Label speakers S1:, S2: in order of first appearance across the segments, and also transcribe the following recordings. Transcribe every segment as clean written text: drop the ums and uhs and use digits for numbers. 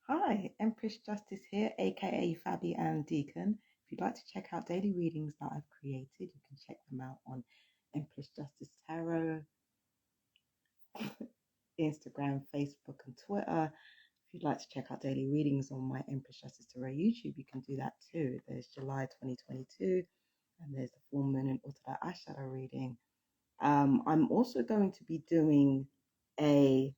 S1: Hi, Empress Justice here, aka Fabi and Deacon. If you'd like to check out daily readings that I've created, you can check them out on Empress Justice Tarot, Instagram, Facebook, and Twitter. If you'd like to check out daily readings on my Empress Justice Tarot YouTube, you can do that too. There's July 2022, and there's the full moon and Uttara Ashara reading. I'm also going to be doing a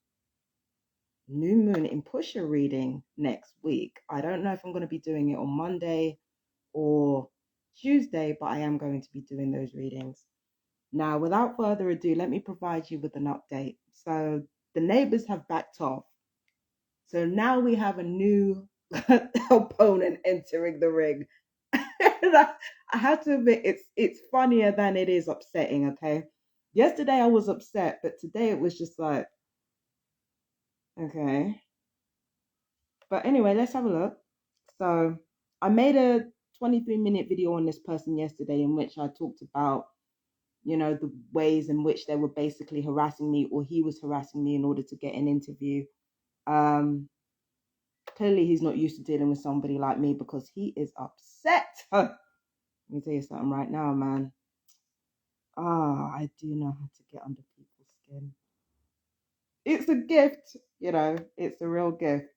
S1: new moon in Pusher reading next week. I don't know if I'm going to be doing it on Monday or Tuesday, but I am going to be doing those readings. Now, without further ado, let me provide you with an update. So the neighbors have backed off. So now we have a new opponent entering the ring. I have to admit, it's funnier than it is upsetting, okay? Yesterday I was upset, but today it was just like, okay. But anyway, let's have a look. So I made a 23-minute video on this person yesterday in which I talked about, the ways in which they were basically harassing me, or he was harassing me in order to get an interview. Um, Clearly he's not used to dealing with somebody like me because he is upset. Let me tell you something right now, man. I do know how to get under people's skin. It's a gift, it's a real gift.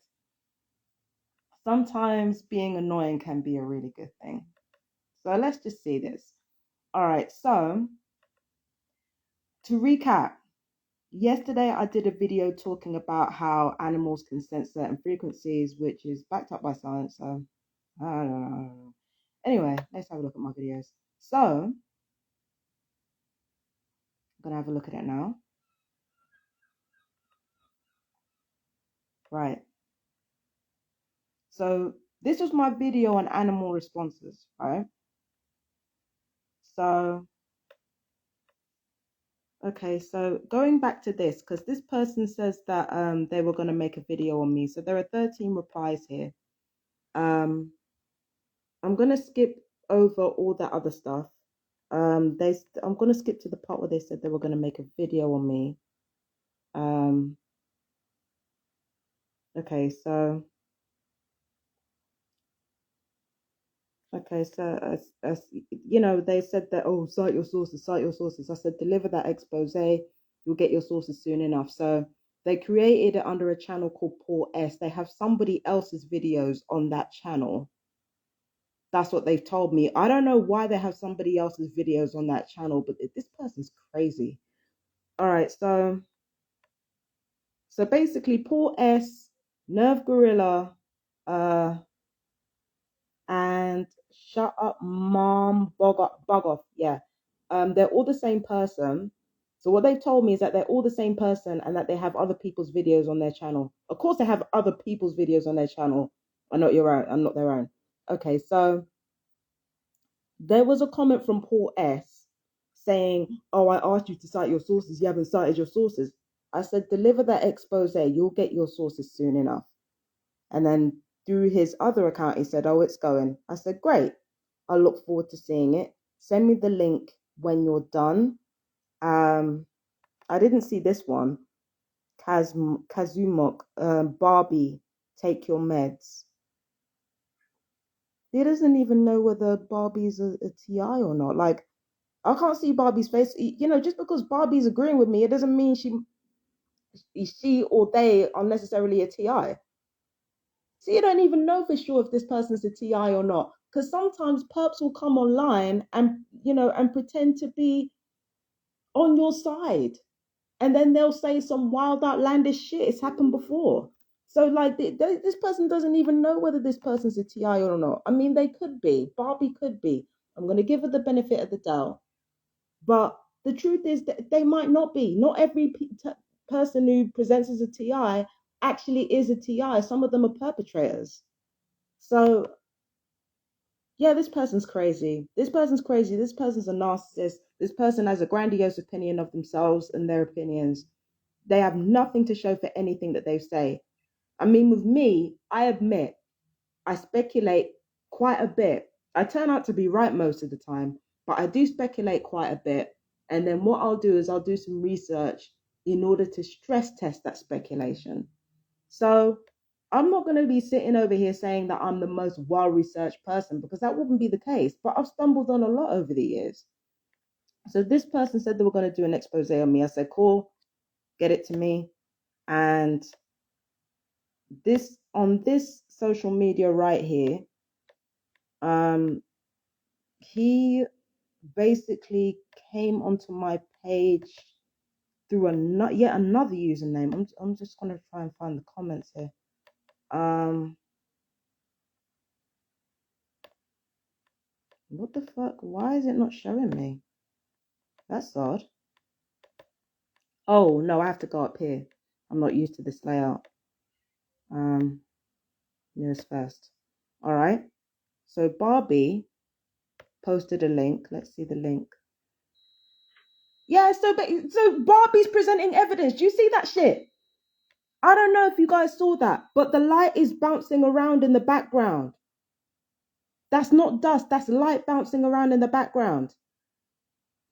S1: Sometimes being annoying can be a really good thing. So let's just see this. All right, so to recap, yesterday I did a video talking about how animals can sense certain frequencies, which is backed up by science. So I don't know. Anyway, let's have a look at my videos. So I'm gonna have a look at it now. Right. So this was my video on animal responses, right? So okay, so going back to this, because this person says that they were gonna make a video on me. So there are 13 replies here. I'm gonna skip over all that other stuff. I'm gonna skip to the part where they said they were gonna make a video on me. Okay, so they said that, oh, cite your sources, cite your sources. I said deliver that expose, you'll get your sources soon enough. So they created it under a channel called Paul S. They have somebody else's videos on that channel. That's what they've told me. I don't know why they have somebody else's videos on that channel, but this person's crazy. All right, so basically Paul S, Nerve Gorilla, and Shut Up Mom Bug Off. Yeah. They're all the same person. So what they've told me is that they're all the same person and that they have other people's videos on their channel. Of course they have other people's videos on their channel. I'm not your own. I'm not their own. Okay, so there was a comment from Paul S saying, oh, I asked you to cite your sources. You haven't cited your sources. I said, deliver that expose. You'll get your sources soon enough. And then through his other account, he said, oh, it's going. I said, great. I look forward to seeing it. Send me the link when you're done. I didn't see this one. Kazumok, Barbie, take your meds. He doesn't even know whether Barbie's a TI or not. Like, I can't see Barbie's face. Just because Barbie's agreeing with me, it doesn't mean she or they are necessarily a TI. So you don't even know for sure if this person's a TI or not. Because sometimes perps will come online and pretend to be on your side. And then they'll say some wild outlandish shit. It's happened before. So like this person doesn't even know whether this person's a TI or not. I mean, they could be. Barbie could be. I'm going to give her the benefit of the doubt. But the truth is that they might not be. Not every person who presents as a TI actually is a TI. Some of them are perpetrators. So yeah, this person's crazy. This person's crazy. This person's a narcissist. This person has a grandiose opinion of themselves and their opinions. They have nothing to show for anything that they say. I mean, with me, I admit I speculate quite a bit. I turn out to be right most of the time, but I do speculate quite a bit. And then what I'll do is I'll do some research in order to stress test that speculation. So I'm not going to be sitting over here saying that I'm the most well-researched person because that wouldn't be the case. But I've stumbled on a lot over the years. So this person said they were going to do an expose on me. I said, cool, get it to me. And this on this social media right here, he basically came onto my page through yet another username. I'm just gonna try and find the comments here. What the fuck? Why is it not showing me? That's odd. Oh no, I have to go up here. I'm not used to this layout. News first. All right. So Barbie posted a link. Let's see the link. Yeah, so Barbie's presenting evidence. Do you see that shit? I don't know if you guys saw that, but the light is bouncing around in the background. That's not dust, that's light bouncing around in the background.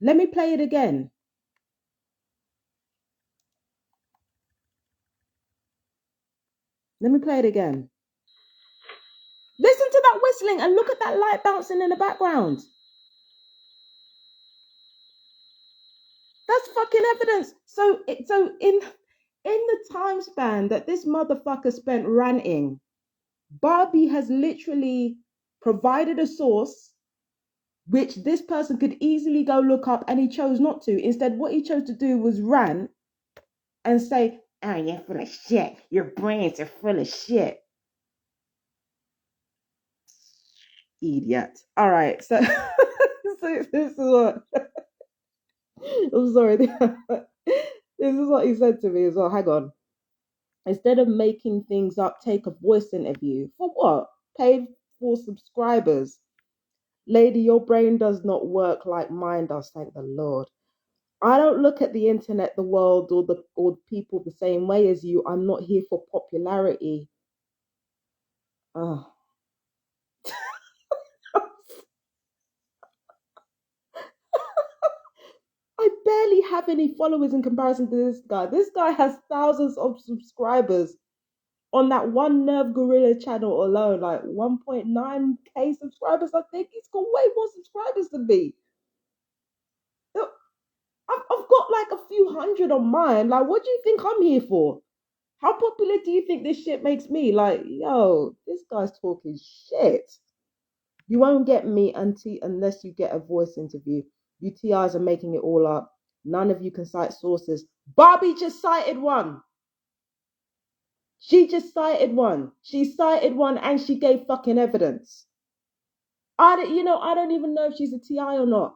S1: Let me play it again. Let me play it again. Listen to that whistling and look at that light bouncing in the background. That's fucking evidence. So in the time span that this motherfucker spent ranting, Barbie has literally provided a source which this person could easily go look up, and he chose not to. Instead, what he chose to do was rant and say, oh, you're full of shit. Your brains are full of shit. Idiot. All right, so, so this is what, I'm sorry. This is what he said to me as well. Hang on. Instead of making things up, take a voice interview. For what? Paid for subscribers. Lady, your brain does not work like mine does, thank the Lord. I don't look at the internet, the world, or the people the same way as you. I'm not here for popularity. Oh. I barely have any followers in comparison to this guy. This guy has thousands of subscribers on that one Nerve Gorilla channel alone, like 1.9k subscribers. I think he's got way more subscribers than me. I've got like a few hundred on mine. Like, what do you think I'm here for? How popular do you think this shit makes me? Like, yo, this guy's talking shit. You won't get me unless you get a voice interview. UTIs are making it all up. None of you can cite sources. Barbie just cited one. She just cited one. She cited one and she gave fucking evidence. I don't even know if she's a TI or not.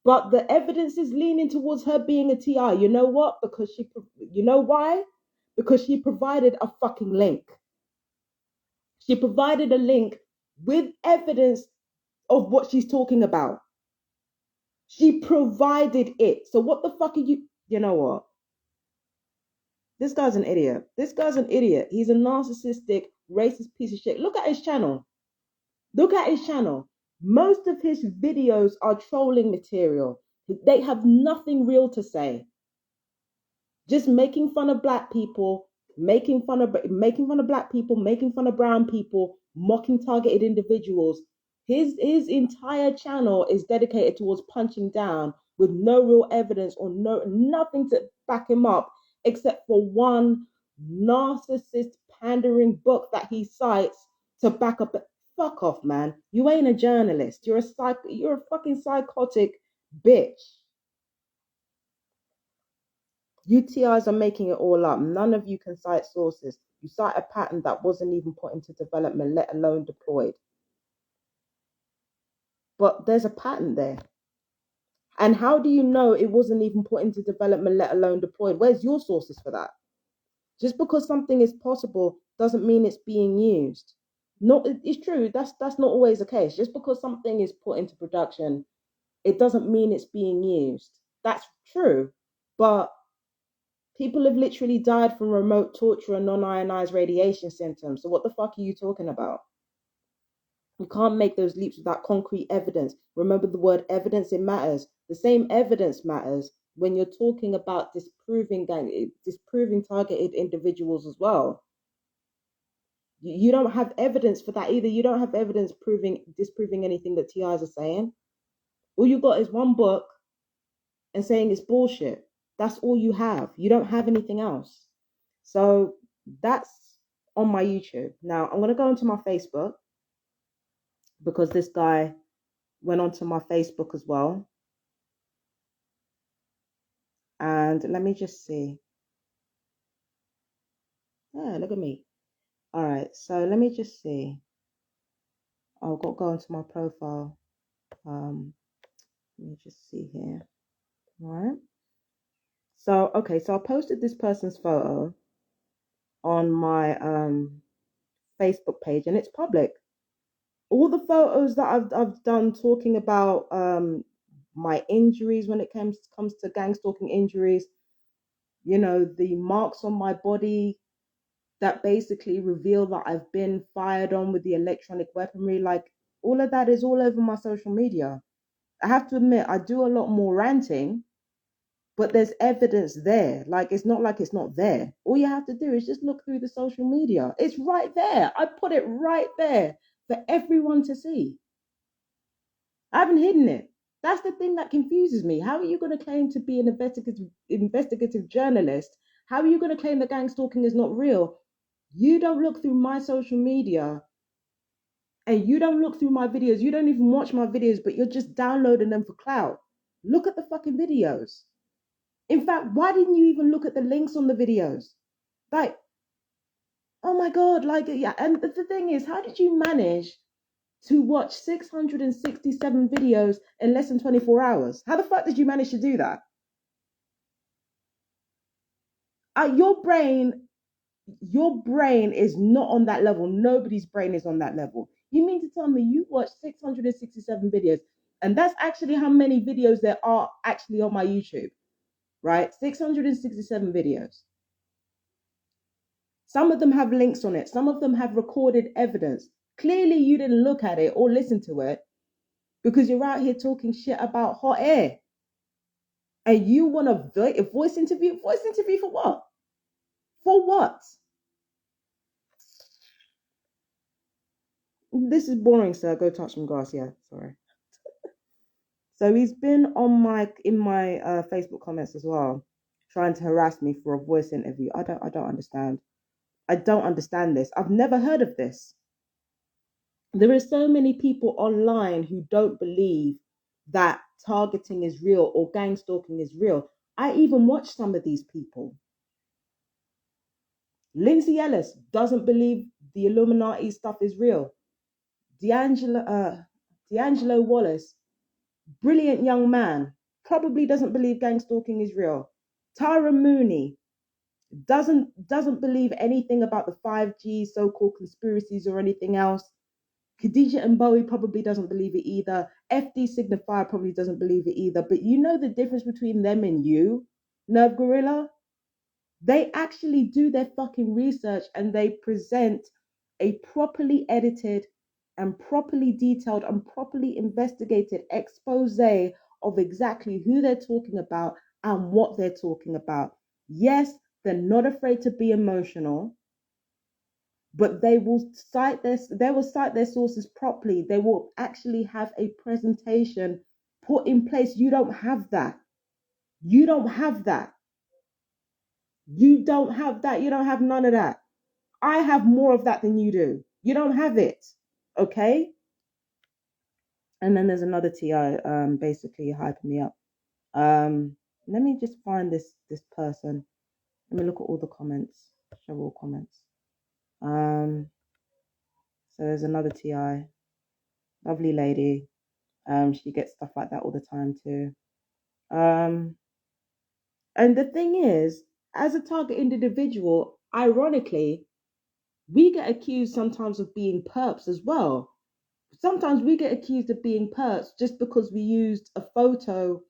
S1: But the evidence is leaning towards her being a TI. You know what? You know why? Because she provided a fucking link. She provided a link with evidence of what she's talking about. She provided it. So what the fuck are you? You know what? This guy's an idiot. This guy's an idiot. He's a narcissistic, racist piece of shit. Look at his channel. Look at his channel. Most of his videos are trolling material. They have nothing real to say. Just making fun of black people, making fun of black people, making fun of brown people, mocking targeted individuals. His entire channel is dedicated towards punching down with no real evidence or nothing to back him up except for one narcissist pandering book that he cites to back up. Fuck off, man. You ain't a journalist. You're a fucking psychotic bitch. UTIs are making it all up. None of you can cite sources. You cite a patent that wasn't even put into development, let alone deployed. But there's a patent there. And how do you know it wasn't even put into development, let alone deployed? Where's your sources for that? Just because something is possible doesn't mean it's being used. It's true. That's not always the case. Just because something is put into production, it doesn't mean it's being used. That's true. But people have literally died from remote torture and non-ionized radiation symptoms. So what the fuck are you talking about? You can't make those leaps without concrete evidence. Remember the word evidence, it matters. The same evidence matters when you're talking about disproving targeted individuals as well. You don't have evidence for that either. You don't have evidence disproving anything that TIs are saying. All you got is one book and saying it's bullshit. That's all you have. You don't have anything else. So that's on my YouTube. Now I'm gonna go into my Facebook because this guy went onto my Facebook as well. And let me just see. Yeah, look at me. All right, so let me just see. I've got to go into my profile. Let me just see here. All right. So, okay, so I posted this person's photo on my Facebook page and it's public. All the photos that I've done talking about my injuries when it comes to gang stalking injuries, you know, the marks on my body that basically reveal that I've been fired on with the electronic weaponry, like all of that is all over my social media. I have to admit, I do a lot more ranting, but there's evidence there. Like it's not there. All you have to do is just look through the social media. It's right there. I put it right there for everyone to see. I haven't hidden it. That's the thing that confuses me. How are you going to claim to be an investigative journalist? How are you going to claim that gang stalking is not real? You don't look through my social media and you don't look through my videos. You don't even watch my videos, but you're just downloading them for clout. Look at the fucking videos. In fact, why didn't you even look at the links on the videos? Like, oh my God, like, yeah. And the thing is, how did you manage to watch 667 videos in less than 24 hours? How the fuck did you manage to do that? Your brain is not on that level. Nobody's brain is on that level. You mean to tell me you watched 667 videos, and that's actually how many videos there are actually on my YouTube, right? 667 videos. Some of them have links on it. Some of them have recorded evidence. Clearly, you didn't look at it or listen to it because you're out here talking shit about hot air. And you want a voice interview? Voice interview for what? For what? This is boring, sir. Go touch some grass. Yeah, sorry. So he's been on my Facebook comments as well, trying to harass me for a voice interview. I don't understand. I don't understand this. I've never heard of this. There are so many people online who don't believe that targeting is real or gang stalking is real. I even watch some of these people. Lindsay Ellis doesn't believe the Illuminati stuff is real. D'Angelo Wallace, brilliant young man, probably doesn't believe gang stalking is real. Tyra Mooney doesn't believe anything about the 5G so-called conspiracies or anything else. Khadija and Bowie probably doesn't believe it either. FD Signifier probably doesn't believe it either. But you know the difference between them and you, Nerve Gorilla? They actually do their fucking research and they present a properly edited and properly detailed and properly investigated expose of exactly who they're talking about and what they're talking about. Yes, they're not afraid to be emotional, but they will cite their sources properly. They will actually have a presentation put in place. You don't have that. You don't have that. You don't have that. You don't have none of that. I have more of that than you do. You don't have it. Okay? And then there's another TI basically hyping me up. Let me just find this person. Let me look at all the comments. Show all comments. So there's another TI. Lovely lady. She gets stuff like that all the time too. And the thing is, as a targeted individual, ironically, we get accused sometimes of being perps as well. Sometimes we get accused of being perps just because we used a photo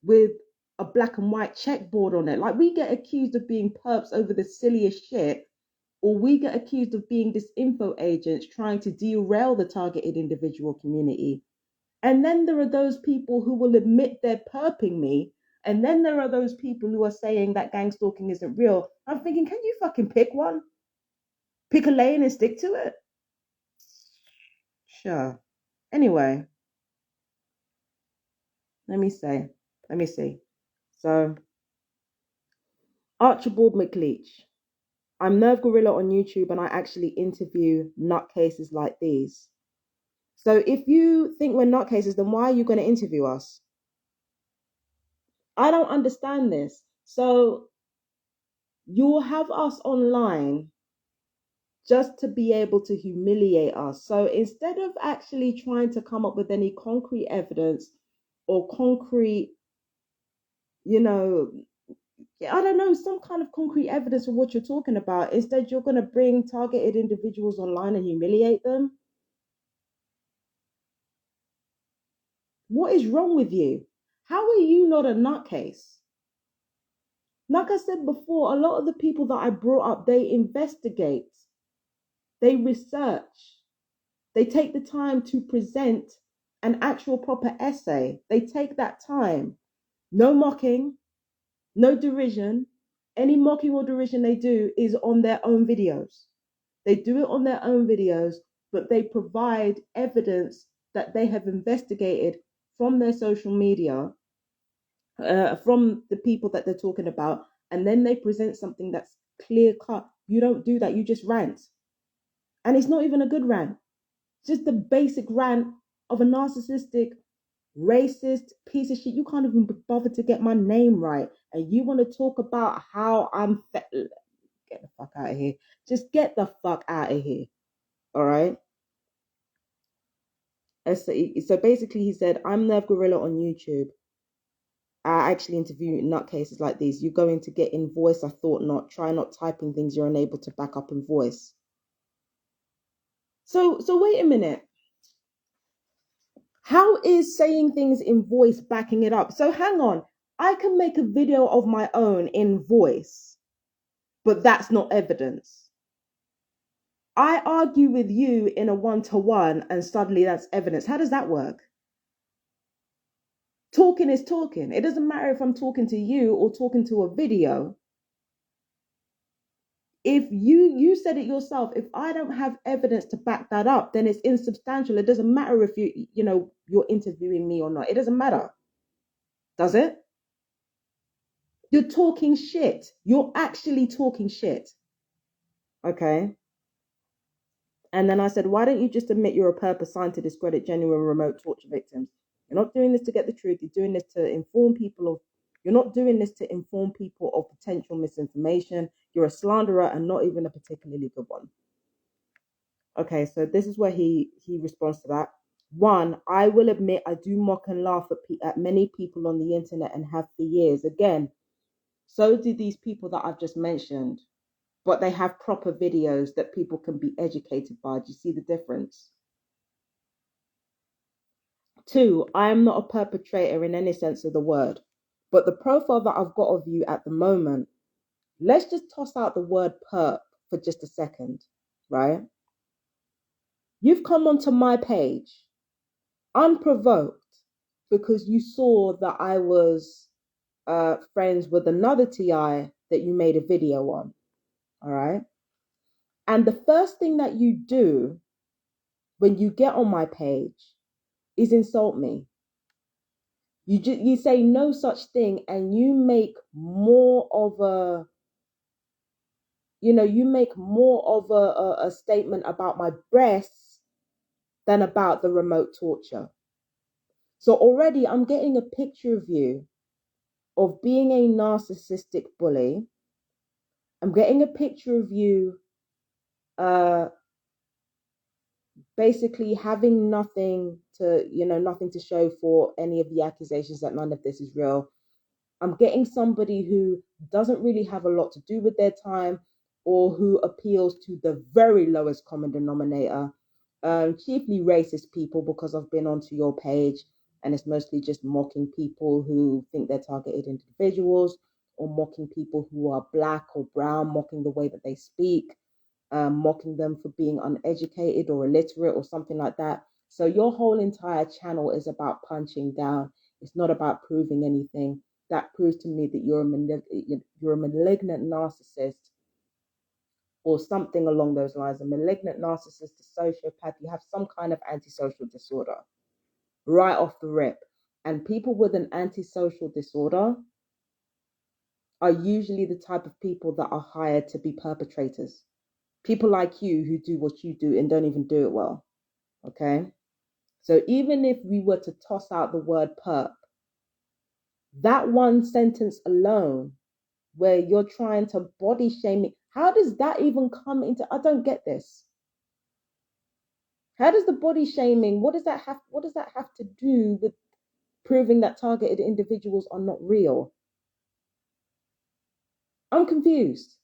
S1: with a black and white checkboard on it. Like we get accused of being perps over the silliest shit, or we get accused of being disinfo agents trying to derail the targeted individual community. And then there are those people who will admit they're perping me. And then there are those people who are saying that gang stalking isn't real. I'm thinking, can you fucking pick one? Pick a lane and stick to it. Sure. Anyway, let me see. So, Archibald McLeach. I'm Nerve Gorilla on YouTube and I actually interview nutcases like these. So if you think we're nutcases, then why are you going to interview us? I don't understand this. So you'll have us online just to be able to humiliate us. So instead of actually trying to come up with any concrete evidence or concrete, you know, I don't know, some kind of concrete evidence of what you're talking about, instead you're going to bring targeted individuals online and humiliate them. What is wrong with you? How are you not a nutcase? Like I said before, a lot of the people that I brought up, they investigate, they research, they take the time to present an actual proper essay. They take that time. No mocking, no derision. Any mocking or derision they do is on their own videos. They do it on their own videos, but they provide evidence that they have investigated from their social media, from the people that they're talking about, and then they present something that's clear cut. You don't do that. You just rant. And it's not even a good rant. It's just the basic rant of a narcissistic, racist piece of shit. You can't even bother to get my name right. And you want to talk about how I'm... Get the fuck out of here. Just get the fuck out of here. All right? So basically he said, I'm Nerve Gorilla on YouTube. I actually interview nutcases like these. You're going to get in voice. I thought not. Try not typing things you're unable to back up in voice. So wait a minute. How is saying things in voice backing it up? So hang on. I can make a video of my own in voice, but that's not evidence. I argue with you in a one-to-one and suddenly that's evidence. How does that work? Talking is talking. It doesn't matter if I'm talking to you or talking to a video. If you said it yourself, if I don't have evidence to back that up, then it's insubstantial. It doesn't matter if you're interviewing me or not. It doesn't matter. Does it? You're talking shit. You're actually talking shit. Okay. And then I said, why don't you just admit you're a perp assigned to discredit genuine remote torture victims? You're not doing this to get the truth. You're doing this to inform people of... You're not doing this to inform people of potential misinformation. You're a slanderer and not even a particularly good one. Okay, so this is where he responds to that. One, I will admit I do mock and laugh at many people on the internet and have for years. Again, so do these people that I've just mentioned, but they have proper videos that people can be educated by. Do you see the difference? Two, I am not a perpetrator in any sense of the word, but the profile that I've got of you at the moment, let's just toss out the word perp for just a second, right? You've come onto my page unprovoked because you saw that I was friends with another TI that you made a video on, all right? And the first thing that you do when you get on my page is insult me. You say no such thing, and you make more of a statement about my breasts than about the remote torture. So already I'm getting a picture of you of being a narcissistic bully. I'm getting a picture of you basically having nothing to show for any of the accusations that none of this is real. I'm getting somebody who doesn't really have a lot to do with their time, or who appeals to the very lowest common denominator, chiefly racist people, because I've been onto your page and it's mostly just mocking people who think they're targeted individuals, or mocking people who are black or brown, mocking the way that they speak, mocking them for being uneducated or illiterate or something like that. So your whole entire channel is about punching down. It's not about proving anything. That proves to me that you're a malignant narcissist or something along those lines. A malignant narcissist, a sociopath, you have some kind of antisocial disorder right off the rip. And people with an antisocial disorder are usually the type of people that are hired to be perpetrators. People like you who do what you do and don't even do it well. Okay? So even if we were to toss out the word perp, that one sentence alone, where you're trying to body shame me, how does that even come into? I don't get this. How does the body shaming, what does that have to do with proving that targeted individuals are not real? I'm confused.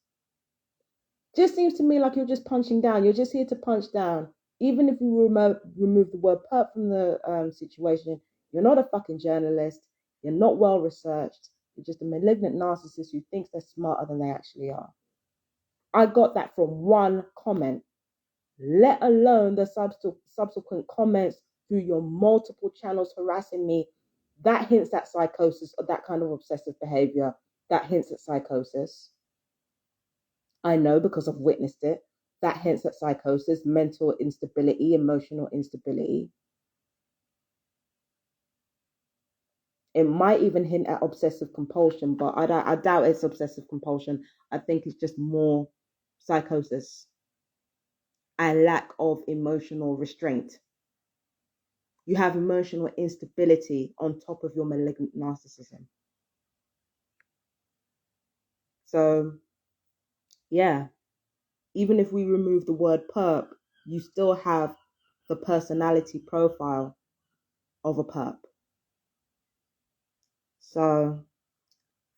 S1: Just seems to me like you're just punching down. You're just here to punch down. Even if you remove the word perp from the situation, you're not a fucking journalist. You're not well researched. You're just a malignant narcissist who thinks they're smarter than they actually are. I got that from one comment, let alone the subsequent comments through your multiple channels harassing me. That hints at psychosis or that kind of obsessive behavior. That hints at psychosis. I know because I've witnessed it. That hints at psychosis, mental instability, emotional instability. It might even hint at obsessive compulsion, but I doubt it's obsessive compulsion. I think it's just more psychosis and lack of emotional restraint. You have emotional instability on top of your malignant narcissism. So, yeah, even if we remove the word perp, you still have the personality profile of a perp. So,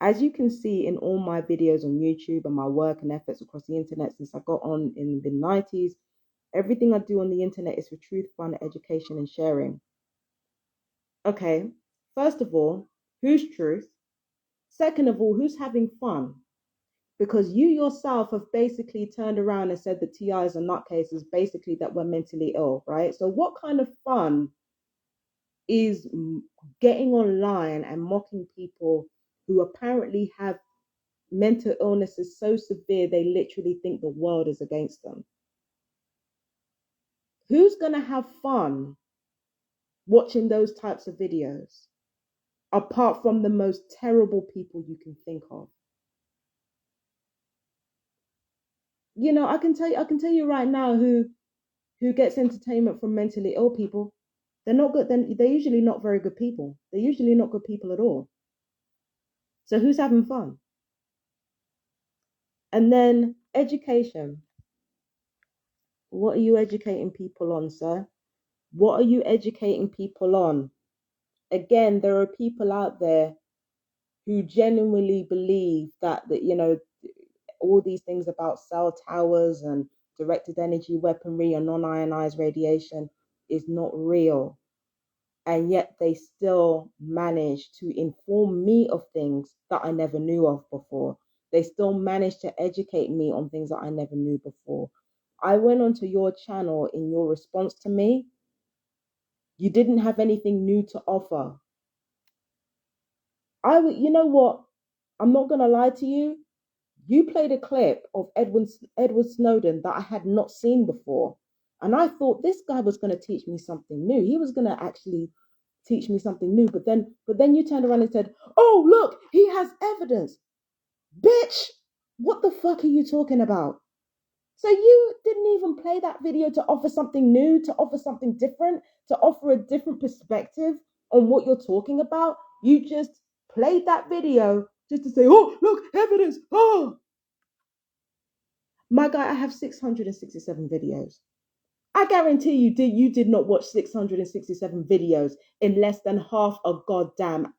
S1: as you can see in all my videos on YouTube and my work and efforts across the internet since I got on in the 90s, everything I do on the internet is for truth, fun, education, and sharing. Okay, first of all, who's truth? Second of all, who's having fun? Because you yourself have basically turned around and said that TIs are nutcases, basically that we're mentally ill, right? So what kind of fun is getting online and mocking people who apparently have mental illness is so severe they literally think the world is against them? Who's going to have fun watching those types of videos apart from the most terrible people you can think of? You know, I can tell you right now who gets entertainment from mentally ill people. They're not good. They're usually not very good people. They're usually not good people at all. So who's having fun? And then education. What are you educating people on, sir? What are you educating people on? Again, there are people out there who genuinely believe that you know, all these things about cell towers and directed energy weaponry and non-ionized radiation is not real. And yet they still manage to inform me of things that I never knew of before. They still manage to educate me on things that I never knew before. I went onto your channel in your response to me. You didn't have anything new to offer. You know what? I'm not going to lie to you. You played a clip of Edward Snowden that I had not seen before. And I thought this guy was going to teach me something new. He was going to actually teach me something new. But then you turned around and said, oh, look, he has evidence. Bitch, what the fuck are you talking about? So you didn't even play that video to offer something new, to offer something different, to offer a different perspective on what you're talking about. You just played that video just to say, oh, look, evidence. Oh, my guy, I have 667 videos. I guarantee you did not watch 667 videos in less than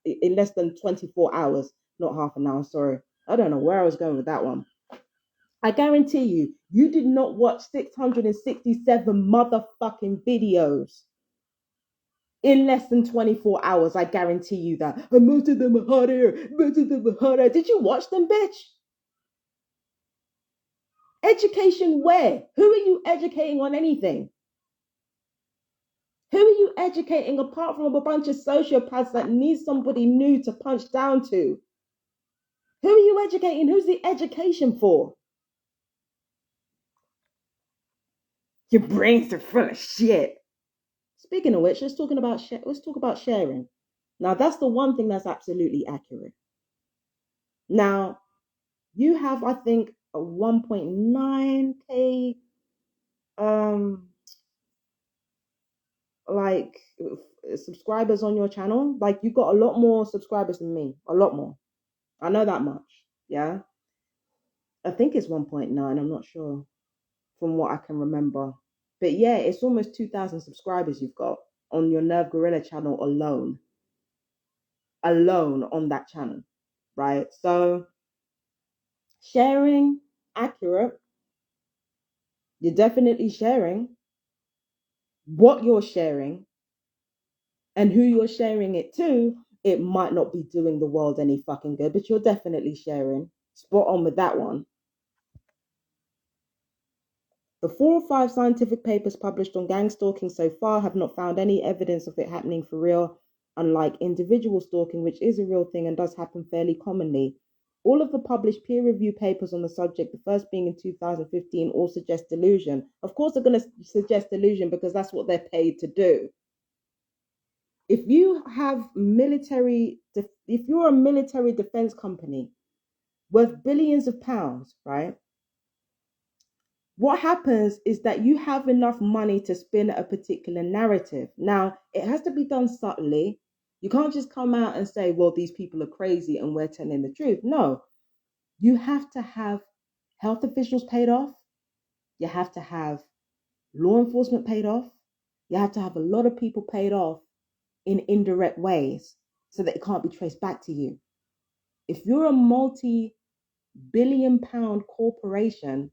S1: in less than 24 hours. Not half an hour, sorry. I don't know where I was going with that one. I guarantee you did not watch 667 motherfucking videos in less than 24 hours. I guarantee you that. And most of them are hot air. Most of them are hot air. Did you watch them, bitch? Education where? Who are you educating on anything? Who are you educating apart from a bunch of sociopaths that need somebody new to punch down to? Who are you educating? Who's the education for? Your brains are full of shit. Speaking of which, let's talk about sharing. Now, that's the one thing that's absolutely accurate. Now, you have, I think, a 1.9k um like subscribers on your channel. Like, you got a lot more subscribers than me, a lot more. I know that much. Yeah, I think it's 1.9. I'm not sure from what I can remember, but yeah, it's almost 2,000 subscribers you've got on your Nerve Gorilla channel alone on that channel, right? So sharing, accurate. You're definitely sharing. What you're sharing and who you're sharing it to, it might not be doing the world any fucking good, but you're definitely sharing. Spot on with that one. The 4 or 5 scientific papers published on gang stalking so far have not found any evidence of it happening for real, unlike individual stalking, which is a real thing and does happen fairly commonly. All of the published peer-reviewed papers on the subject, the first being in 2015, all suggest delusion. Of course, they're going to suggest delusion because that's what they're paid to do. If you have if you're a military defense company worth billions of pounds, right? What happens is that you have enough money to spin a particular narrative. Now, it has to be done subtly. You can't just come out and say, well, these people are crazy and we're telling the truth. No, you have to have health officials paid off. You have to have law enforcement paid off. You have to have a lot of people paid off in indirect ways so that it can't be traced back to you. If you're a multi-billion-pound corporation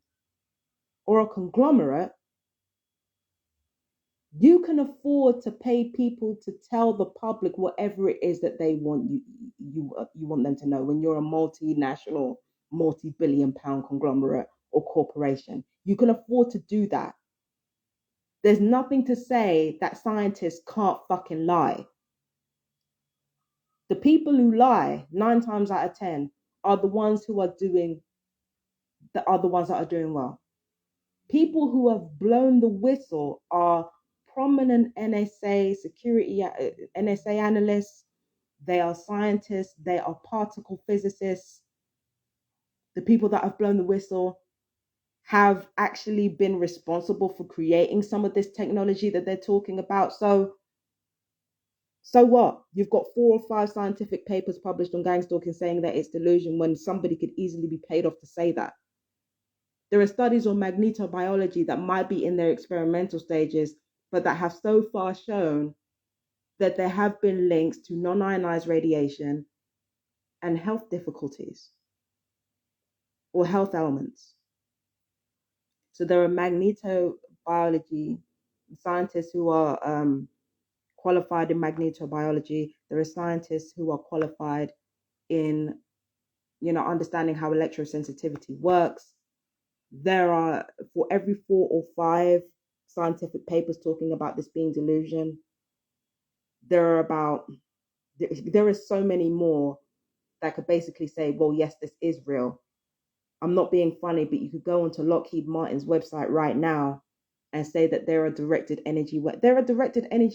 S1: or a conglomerate, you can afford to pay people to tell the public whatever it is that they want you want them to know. When you're a multinational, multi-billion-pound conglomerate or corporation, you can afford to do that. There's nothing to say that scientists can't fucking lie. The people who lie 9 times out of 10 are the ones who are doing the ones that are doing well. People who have blown the whistle are prominent NSA analysts. They are scientists. They are particle physicists. The people that have blown the whistle have actually been responsible for creating some of this technology that they're talking about. So what? You've got 4 or 5 scientific papers published on gang stalking saying that it's delusion when somebody could easily be paid off to say that. There are studies on magnetobiology that might be in their experimental stages, but that have so far shown that there have been links to non-ionized radiation and health difficulties or health ailments. So there are magnetobiology scientists who are qualified in magnetobiology. There are scientists who are qualified in, understanding how electrosensitivity works. There are, for every 4 or 5 scientific papers talking about this being delusion, there are so many more that could basically say, well, yes, this is real. I'm not being funny, but you could go onto Lockheed Martin's website right now and say that there are directed energy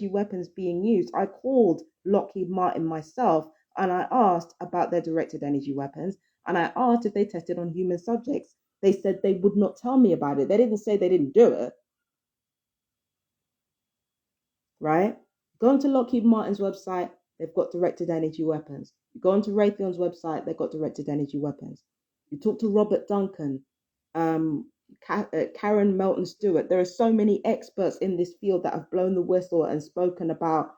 S1: weapons being used. I called Lockheed Martin myself and I asked about their directed energy weapons, and I asked if they tested on human subjects. They said they would not tell me about it. They didn't say they didn't do it. Right? Go onto Lockheed Martin's website, they've got directed energy weapons. You go onto Raytheon's website, they've got directed energy weapons. You talk to Robert Duncan, Karen Melton Stewart. There are so many experts in this field that have blown the whistle and spoken about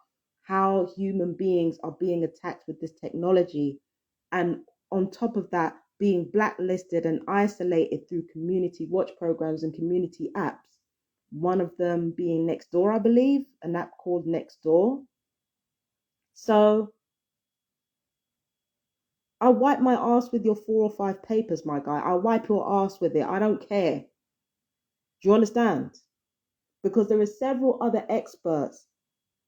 S1: how human beings are being attacked with this technology. And on top of that, being blacklisted and isolated through community watch programs and community apps. One of them being Nextdoor, I believe, an app called Nextdoor. So I'll wipe my ass with your 4 or 5 papers, my guy. I'll wipe your ass with it. I don't care. Do you understand? Because there are several other experts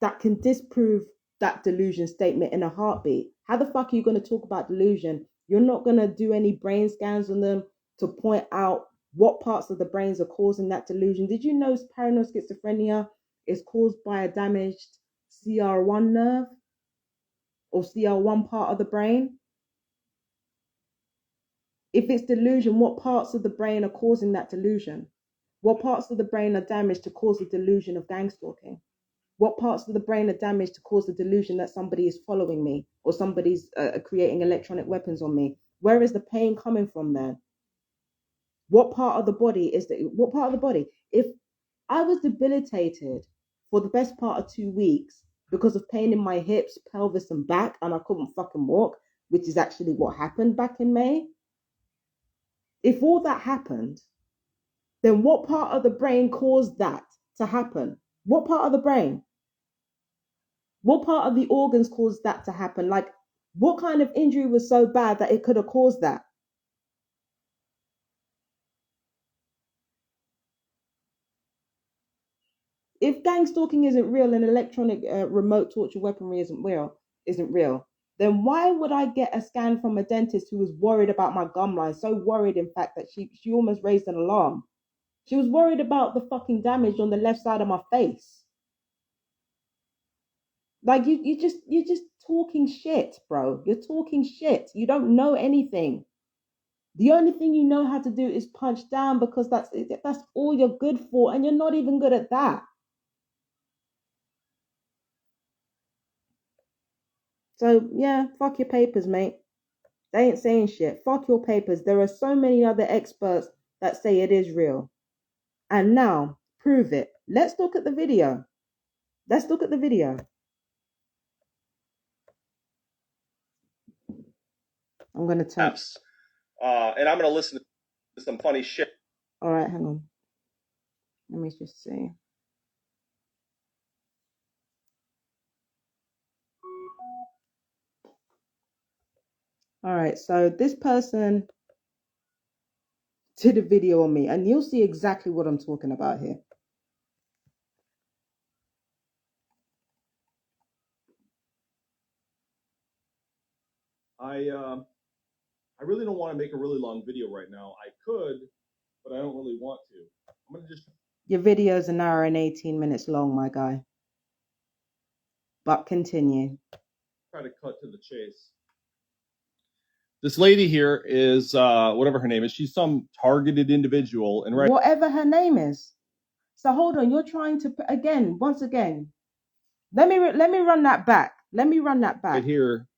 S1: that can disprove that delusion statement in a heartbeat. How the fuck are you going to talk about delusion? You're not going to do any brain scans on them to point out What parts of the brains are causing that delusion? Did you know paranoid schizophrenia is caused by a damaged CR1 nerve or CR1 part of the brain? If it's delusion, what parts of the brain are causing that delusion? What parts of the brain are damaged to cause the delusion of gang stalking? What parts of the brain are damaged to cause the delusion that somebody is following me or somebody's creating electronic weapons on me? Where is the pain coming from then? What part of the body is the what part of the body? If I was debilitated for the best part of 2 weeks because of pain in my hips, pelvis, and back, and I couldn't fucking walk, which is actually what happened back in May. If all that happened, then what part of the brain caused that to happen? What part of the brain? What part of the organs caused that to happen? Like, what kind of injury was so bad that it could have caused that? If gang stalking isn't real and electronic remote torture weaponry isn't real, then why would I get a scan from a dentist who was worried about my gum line? So worried, in fact, that she almost raised an alarm. She was worried about the fucking damage on the left side of my face. Like you're just talking shit, bro. You're talking shit. You don't know anything. The only thing you know how to do is punch down because that's all you're good for, and you're not even good at that. So yeah, fuck your papers, mate. They ain't saying shit. Fuck your papers. There are so many other experts that say it is real. And now, prove it. Let's look at the video. Let's look at the video. I'm going to tap.
S2: And I'm going to listen to some funny shit.
S1: All right, hang on. Let me just see. All right, so this person did a video on me, and you'll see exactly what I'm talking about here.
S2: I really don't want to make a really long video right now. I could, but I don't really want to. I'm going to just...
S1: Your video's an hour and 18 minutes long, my guy. But continue.
S2: Try to cut to the chase. This lady here is, whatever her name is, she's some targeted individual. And right...
S1: Whatever her name is. So hold on, you're trying to, once again, let me run that back. Let me run that back.
S2: Right here,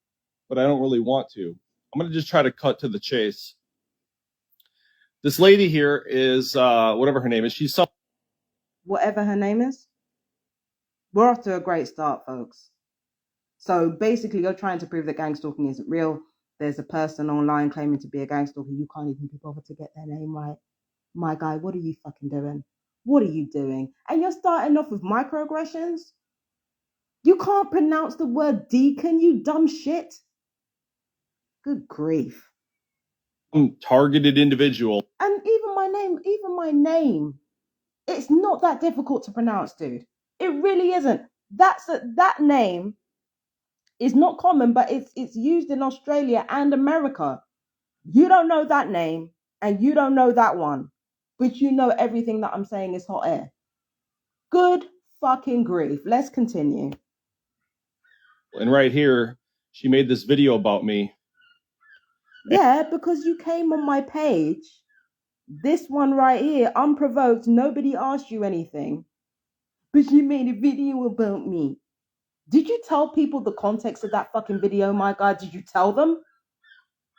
S2: but I don't really want to. I'm going to just try to cut to the chase. This lady here is, whatever her name is, she's some...
S1: Whatever her name is? We're off to a great start, folks. So basically, you're trying to prove that gang stalking isn't real. There's a person online claiming to be a gang stalker. You can't even be bothered to get their name right. My guy, what are you fucking doing? What are you doing? And you're starting off with microaggressions? You can't pronounce the word deacon, you dumb shit. Good grief.
S2: Targeted individual.
S1: And even my name, it's not that difficult to pronounce, dude. It really isn't. That name is not common, but it's used in Australia and America. You don't know that name, and you don't know that one, but you know everything that I'm saying is hot air. Good fucking grief. Let's continue.
S2: And right here, she made this video about me.
S1: Yeah, because you came on my page. This one right here, unprovoked, nobody asked you anything. But you made a video about me. Did you tell people the context of that fucking video, my guy? Did you tell them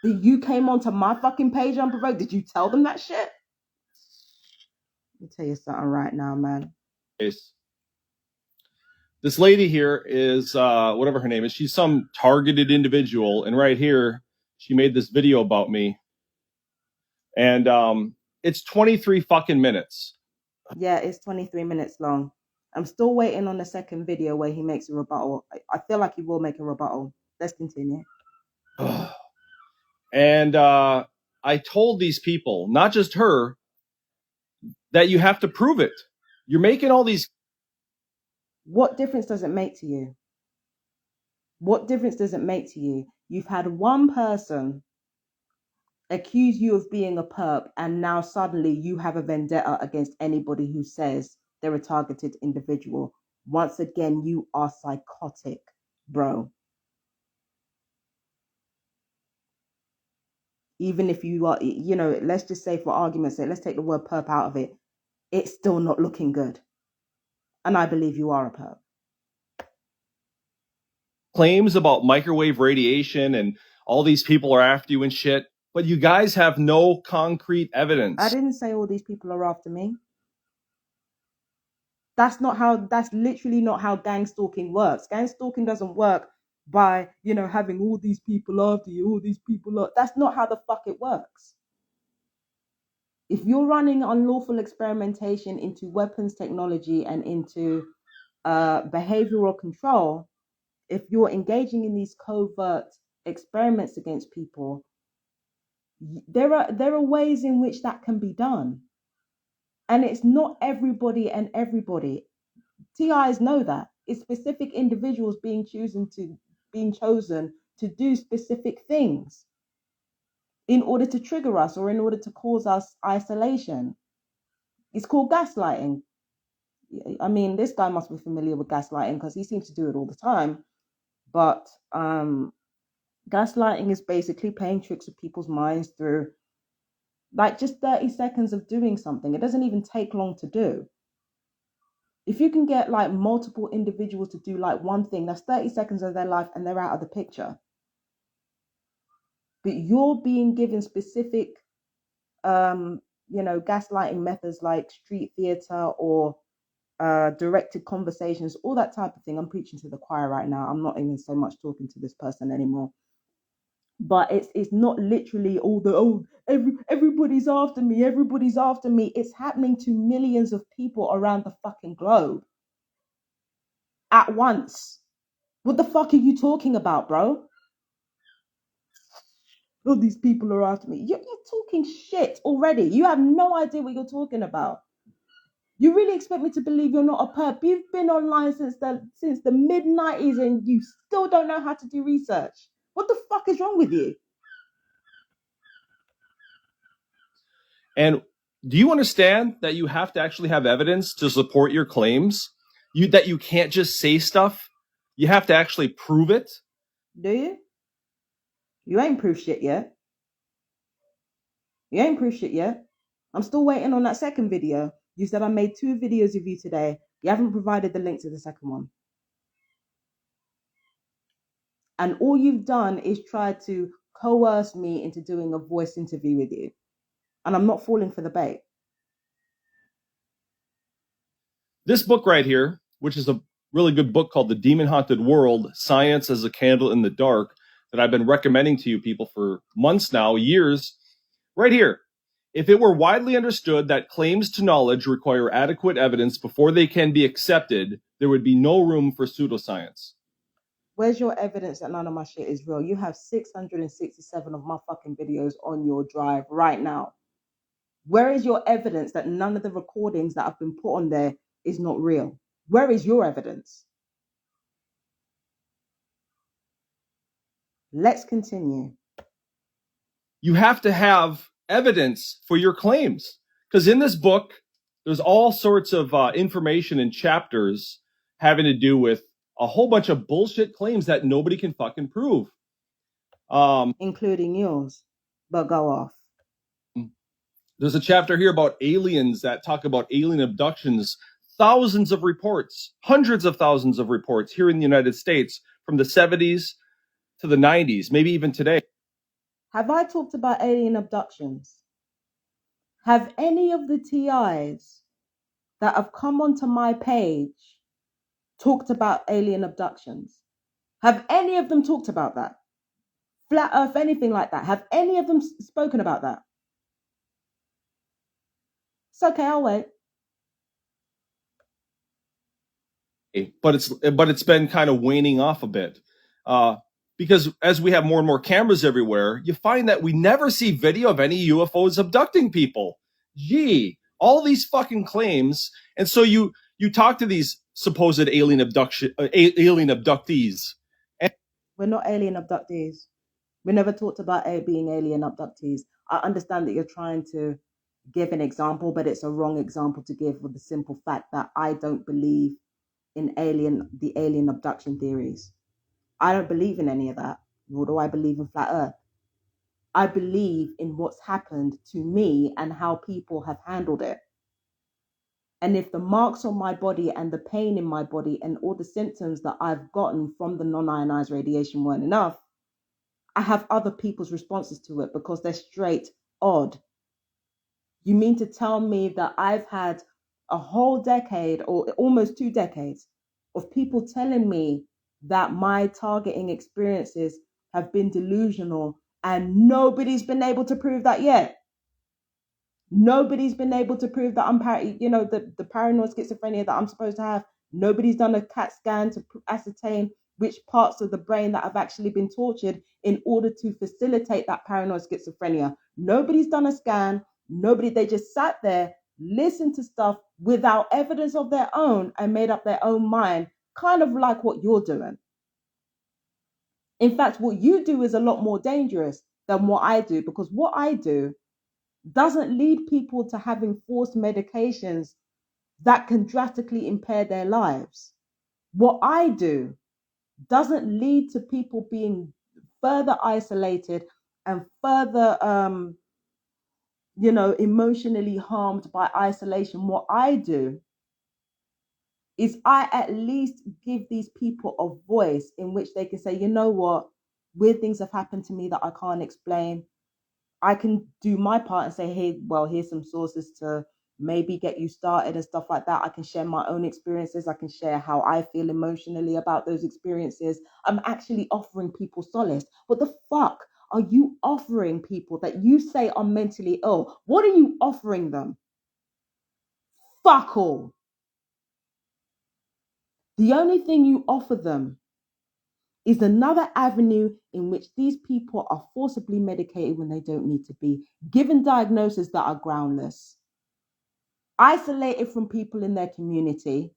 S1: that you came onto my fucking page unprovoked? Did you tell them that shit? Let me tell you something right now, man.
S2: This lady here is, whatever her name is, she's some targeted individual. And right here, she made this video about me. And it's 23 fucking minutes.
S1: Yeah, it's 23 minutes long. I'm still waiting on the second video where he makes a rebuttal. I feel like he will make a rebuttal. Let's continue.
S2: And I told these people, not just her, that you have to prove it. You're making all these...
S1: What difference does it make to you? What difference does it make to you? You've had one person accuse you of being a perp, and now suddenly you have a vendetta against anybody who says they're a targeted individual. Once again, you are psychotic, bro. Even if you are, let's just say for argument's sake, let's take the word perp out of it. It's still not looking good. And I believe you are a perp.
S2: Claims about microwave radiation and all these people are after you and shit, but you guys have no concrete evidence.
S1: I didn't say all these people are after me. That's literally not how gang stalking works. Gang stalking doesn't work by, having all these people after you, all these people. That's not how the fuck it works. If you're running unlawful experimentation into weapons technology and into behavioral control, if you're engaging in these covert experiments against people, there are ways in which that can be done. And it's not everybody and everybody. TIs know that. It's specific individuals being chosen to do specific things in order to trigger us or in order to cause us isolation. It's called gaslighting. I mean, this guy must be familiar with gaslighting because he seems to do it all the time. But gaslighting is basically playing tricks with people's minds through like just 30 seconds of doing something. It doesn't even take long to do. If you can get like multiple individuals to do like one thing, that's 30 seconds of their life and they're out of the picture. But you're being given specific, gaslighting methods like street theater or directed conversations, all that type of thing. I'm preaching to the choir right now. I'm not even so much talking to this person anymore. But it's not literally everybody's after me, everybody's after me. It's happening to millions of people around the fucking globe at once. What the fuck are you talking about, bro? All these people are after me. You're talking shit already. You have no idea what you're talking about. You really expect me to believe you're not a perp? You've been online since the mid-90s and you still don't know how to do research. What the fuck is wrong with you?
S2: And do you understand that you have to actually have evidence to support your claims? That you can't just say stuff. You have to actually prove it.
S1: Do you? You ain't proved shit yet. You ain't proved shit yet. I'm still waiting on that second video. You said I made 2 videos of you today. You haven't provided the link to the second one. And all you've done is try to coerce me into doing a voice interview with you. And I'm not falling for the bait.
S2: This book right here, which is a really good book called The Demon Haunted World, Science as a Candle in the Dark, that I've been recommending to you people for months now, years, right here. If it were widely understood that claims to knowledge require adequate evidence before they can be accepted, there would be no room for pseudoscience.
S1: Where's your evidence that none of my shit is real? You have 667 of my fucking videos on your drive right now. Where is your evidence that none of the recordings that have been put on there is not real? Where is your evidence? Let's continue.
S2: You have to have evidence for your claims. Because in this book, there's all sorts of information in chapters having to do with a whole bunch of bullshit claims that nobody can fucking prove.
S1: Including yours. But go off.
S2: There's a chapter here about aliens that talk about alien abductions. Thousands of reports, hundreds of thousands of reports here in the United States from the 70s to the 90s, maybe even today.
S1: Have I talked about alien abductions? Have any of the TIs that have come onto my page talked about alien abductions? Have any of them talked about that? Flat Earth, anything like that? Have any of them spoken about that? It's okay, I'll wait.
S2: But it's been kind of waning off a bit. Because as we have more and more cameras everywhere, you find that we never see video of any UFOs abducting people. Gee, all these fucking claims. And so you talk to these supposed alien abductees.
S1: We're not alien abductees. We never talked about being alien abductees. I understand that you're trying to give an example, but it's a wrong example to give, with the simple fact that I don't believe in the alien abduction theories. I don't believe in any of that, nor do I believe in flat earth. I believe in what's happened to me and how people have handled it. And if the marks on my body and the pain in my body and all the symptoms that I've gotten from the non-ionized radiation weren't enough, I have other people's responses to it because they're straight odd. You mean to tell me that I've had a whole decade or almost 2 decades of people telling me that my targeting experiences have been delusional and nobody's been able to prove that yet? Nobody's been able to prove that I'm the paranoid schizophrenia that I'm supposed to have. Nobody's done a CAT scan to ascertain which parts of the brain that have actually been tortured in order to facilitate that paranoid schizophrenia. Nobody's done a scan. They just sat there, listened to stuff without evidence of their own and made up their own mind, kind of like what you're doing. In fact, what you do is a lot more dangerous than what I do, because what I do doesn't lead people to having forced medications that can drastically impair their lives. What I do doesn't lead to people being further isolated and further, emotionally harmed by isolation. What I do is I at least give these people a voice in which they can say, you know what, weird things have happened to me that I can't explain. I can do my part and say, hey, well, here's some sources to maybe get you started and stuff like that. I can share my own experiences. I can share how I feel emotionally about those experiences. I'm actually offering people solace. What the fuck are you offering people that you say are mentally ill? What are you offering them? Fuck all. The only thing you offer them is another avenue in which these people are forcibly medicated when they don't need to be, given diagnoses that are groundless, isolated from people in their community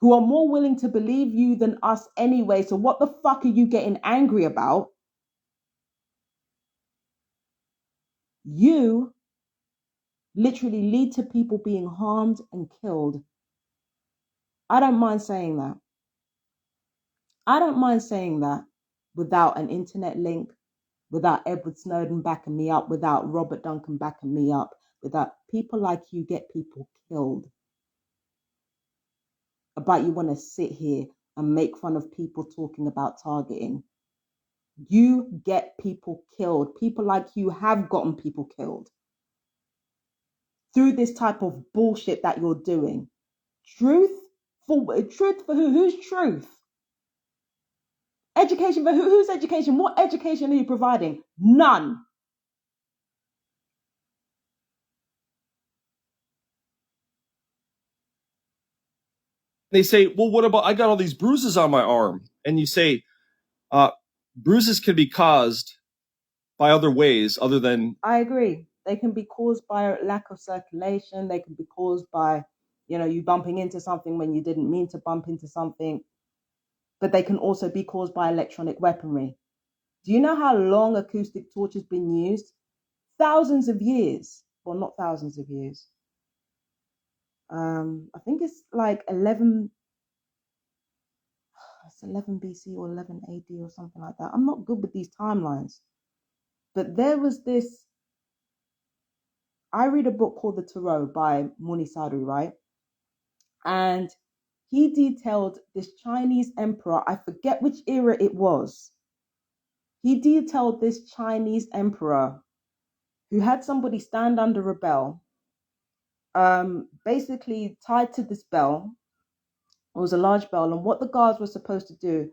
S1: who are more willing to believe you than us anyway. So what the fuck are you getting angry about? You literally lead to people being harmed and killed. I don't mind saying that. I don't mind saying that without an internet link, without Edward Snowden backing me up, without Robert Duncan backing me up, without people like you get people killed. But you want to sit here and make fun of people talking about targeting. You get people killed. People like you have gotten people killed through this type of bullshit that you're doing. Truth for who? Whose truth? Education for who? Whose education? What education are you providing? None.
S2: They say, well, what about, I got all these bruises on my arm. And you say, bruises can be caused by other ways other than...
S1: I agree. They can be caused by a lack of circulation. They can be caused by, you bumping into something when you didn't mean to bump into something. But they can also be caused by electronic weaponry. Do you know how long acoustic torch has been used? Thousands of years. Well, not thousands of years. I think it's like 11 BC or 11 AD or something like that. I'm not good with these timelines. But there was this, I read a book called The Tarot by Muni Sadhu, right? And he detailed this Chinese emperor, I forget which era it was. He detailed this Chinese emperor who had somebody stand under a bell, basically tied to this bell. It was a large bell, and what the guards were supposed to do,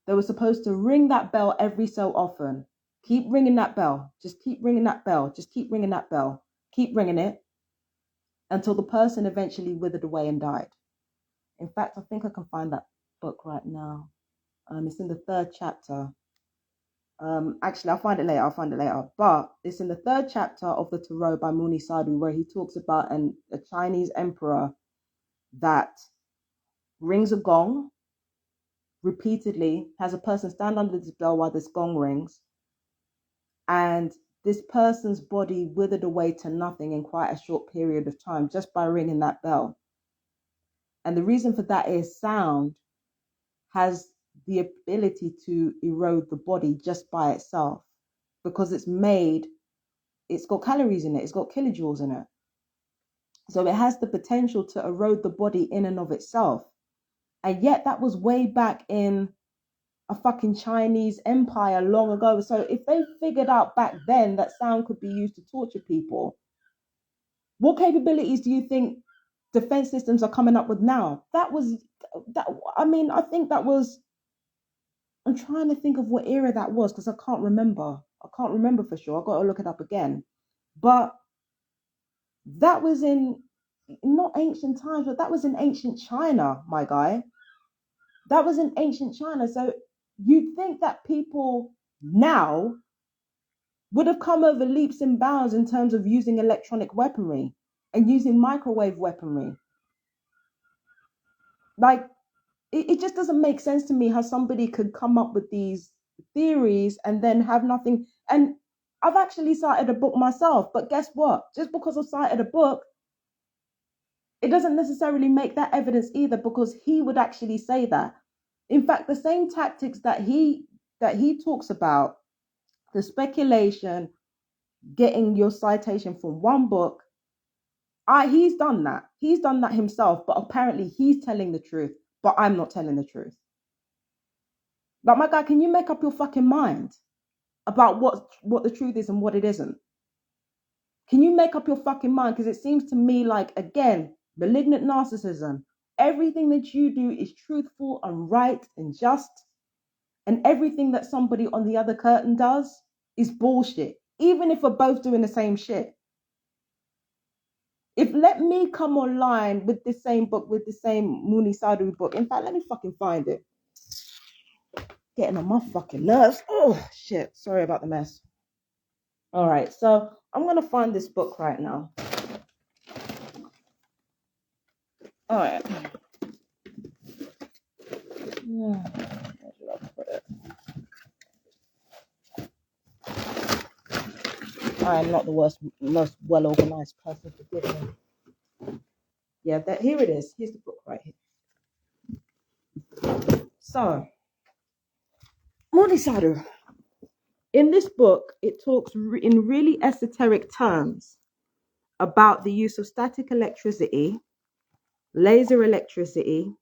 S1: they were supposed to ring that bell every so often. Keep ringing that bell. Just keep ringing that bell. Just keep ringing that bell. Keep ringing it until the person eventually withered away and died. In fact, I think I can find that book right now. It's in the 3rd chapter. Actually, I'll find it later. But it's in the 3rd chapter of the Tarot by Muni Sadhu, where he talks about a Chinese emperor that rings a gong repeatedly, has a person stand under this bell while this gong rings, and this person's body withered away to nothing in quite a short period of time just by ringing that bell. And the reason for that is sound has the ability to erode the body just by itself, because it's got calories in it, it's got kilojoules in it. So it has the potential to erode the body in and of itself. And yet that was way back in a fucking Chinese empire long ago. So if they figured out back then that sound could be used to torture people, what capabilities do you think defense systems are coming up with now? I think that was, I'm trying to think of what era that was because I can't remember. I can't remember for sure. I've got to look it up again. But that was in not ancient times, but that was in ancient China, my guy. That was in ancient China. So you'd think that people now would have come over leaps and bounds in terms of using electronic weaponry and using microwave weaponry. Like, it just doesn't make sense to me how somebody could come up with these theories and then have nothing. And I've actually cited a book myself, but guess what? Just because I've cited a book, it doesn't necessarily make that evidence either, because he would actually say that. In fact, the same tactics that he talks about, the speculation, getting your citation from one book, he's done that. He's done that himself, but apparently he's telling the truth, but I'm not telling the truth. Like, my guy, can you make up your fucking mind about what the truth is and what it isn't? Can you make up your fucking mind? Because it seems to me like, again, malignant narcissism. Everything that you do is truthful and right and just. And everything that somebody on the other curtain does is bullshit. Even if we're both doing the same shit. If let me come online with the same book, with the same Mooney Sadhu book. In fact, let me fucking find it. Getting on my fucking nerves. Oh, shit. Sorry about the mess. All right. So I'm going to find this book right now. All right. Where did I put it? I am not the most well-organized person, forgive me. Yeah, here it is. Here's the book right here. So, Mooney Sadhu. In this book, it talks in really esoteric terms about the use of static electricity, laser electricity,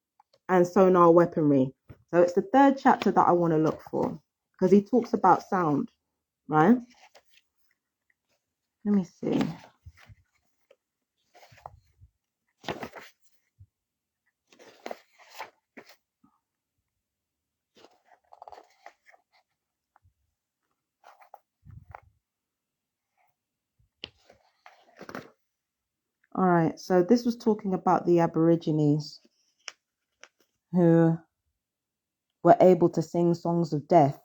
S1: and sonar weaponry. So it's the third chapter that I want to look for, because he talks about sound, right? Let me see. All right, so this was talking about the Aborigines who were able to sing songs of death.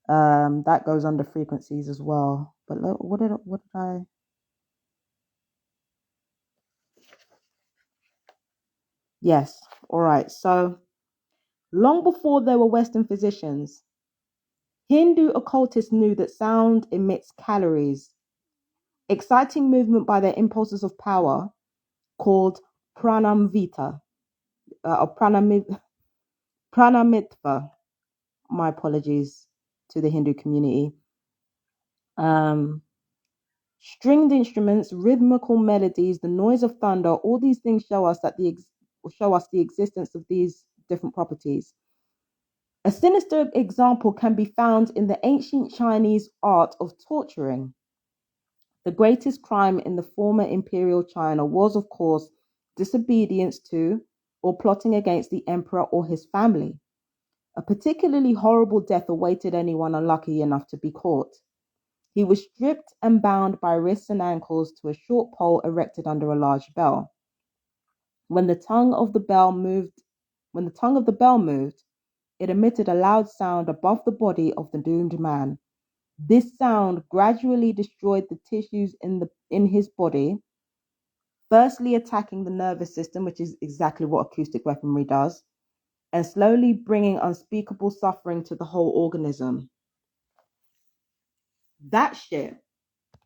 S1: That goes under frequencies as well. But look, what did I? Yes. All right. So long before there were Western physicians, Hindu occultists knew that sound emits calories, exciting movement by their impulses of power, called pranamvita, or pranamitva. My apologies to the Hindu community. Stringed instruments, rhythmical melodies, the noise of thunder, all these things show us the existence of these different properties. A sinister example can be found in the ancient Chinese art of torturing. The greatest crime in the former imperial China was, of course, disobedience to or plotting against the emperor or his family. A particularly horrible death awaited anyone unlucky enough to be caught. He was stripped and bound by wrists and ankles to a short pole erected under a large bell. When the tongue of the bell moved, it emitted a loud sound above the body of the doomed man. This sound gradually destroyed the tissues in his body, firstly attacking the nervous system, which is exactly what acoustic weaponry does, and slowly bringing unspeakable suffering to the whole organism. That shit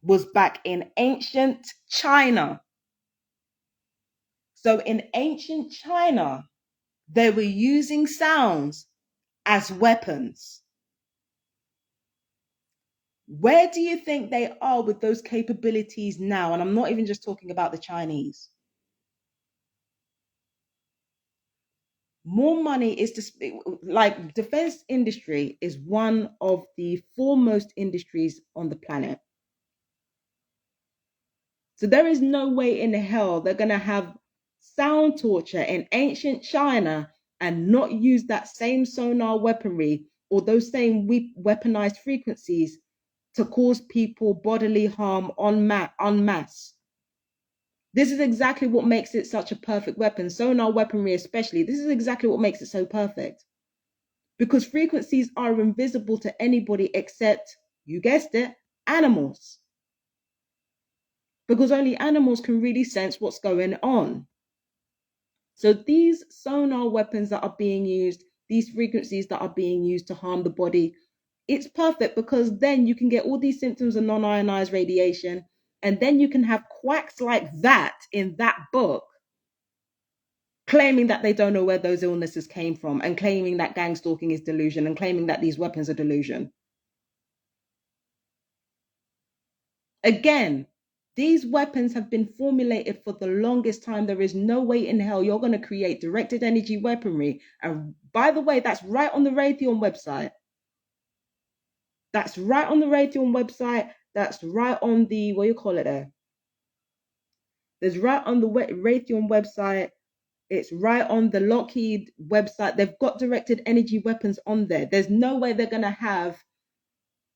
S1: was back in ancient China. So in ancient China, they were using sounds as weapons. Where do you think they are with those capabilities now? And I'm not even just talking about the Chinese. More money is to, like, defense industry is one of the foremost industries on the planet. So there is no way in hell they're going to have sound torture in ancient China and not use that same sonar weaponry or those same weaponized frequencies to cause people bodily harm en masse. This is exactly what makes it such a perfect weapon. Sonar weaponry especially, this is exactly what makes it so perfect. Because frequencies are invisible to anybody except, you guessed it, animals. Because only animals can really sense what's going on. So these sonar weapons that are being used, these frequencies that are being used to harm the body, it's perfect because then you can get all these symptoms of non-ionized radiation, and then you can have quacks like that in that book claiming that they don't know where those illnesses came from and claiming that gang stalking is delusion and claiming that these weapons are delusion. Again, these weapons have been formulated for the longest time. There is no way in hell you're going to create directed energy weaponry. And by the way, that's right on the Raytheon website. That's right on the Raytheon website. That's right on the, what do you call it there? There's right on the Raytheon website. It's right on the Lockheed website. They've got directed energy weapons on there. There's no way they're going to have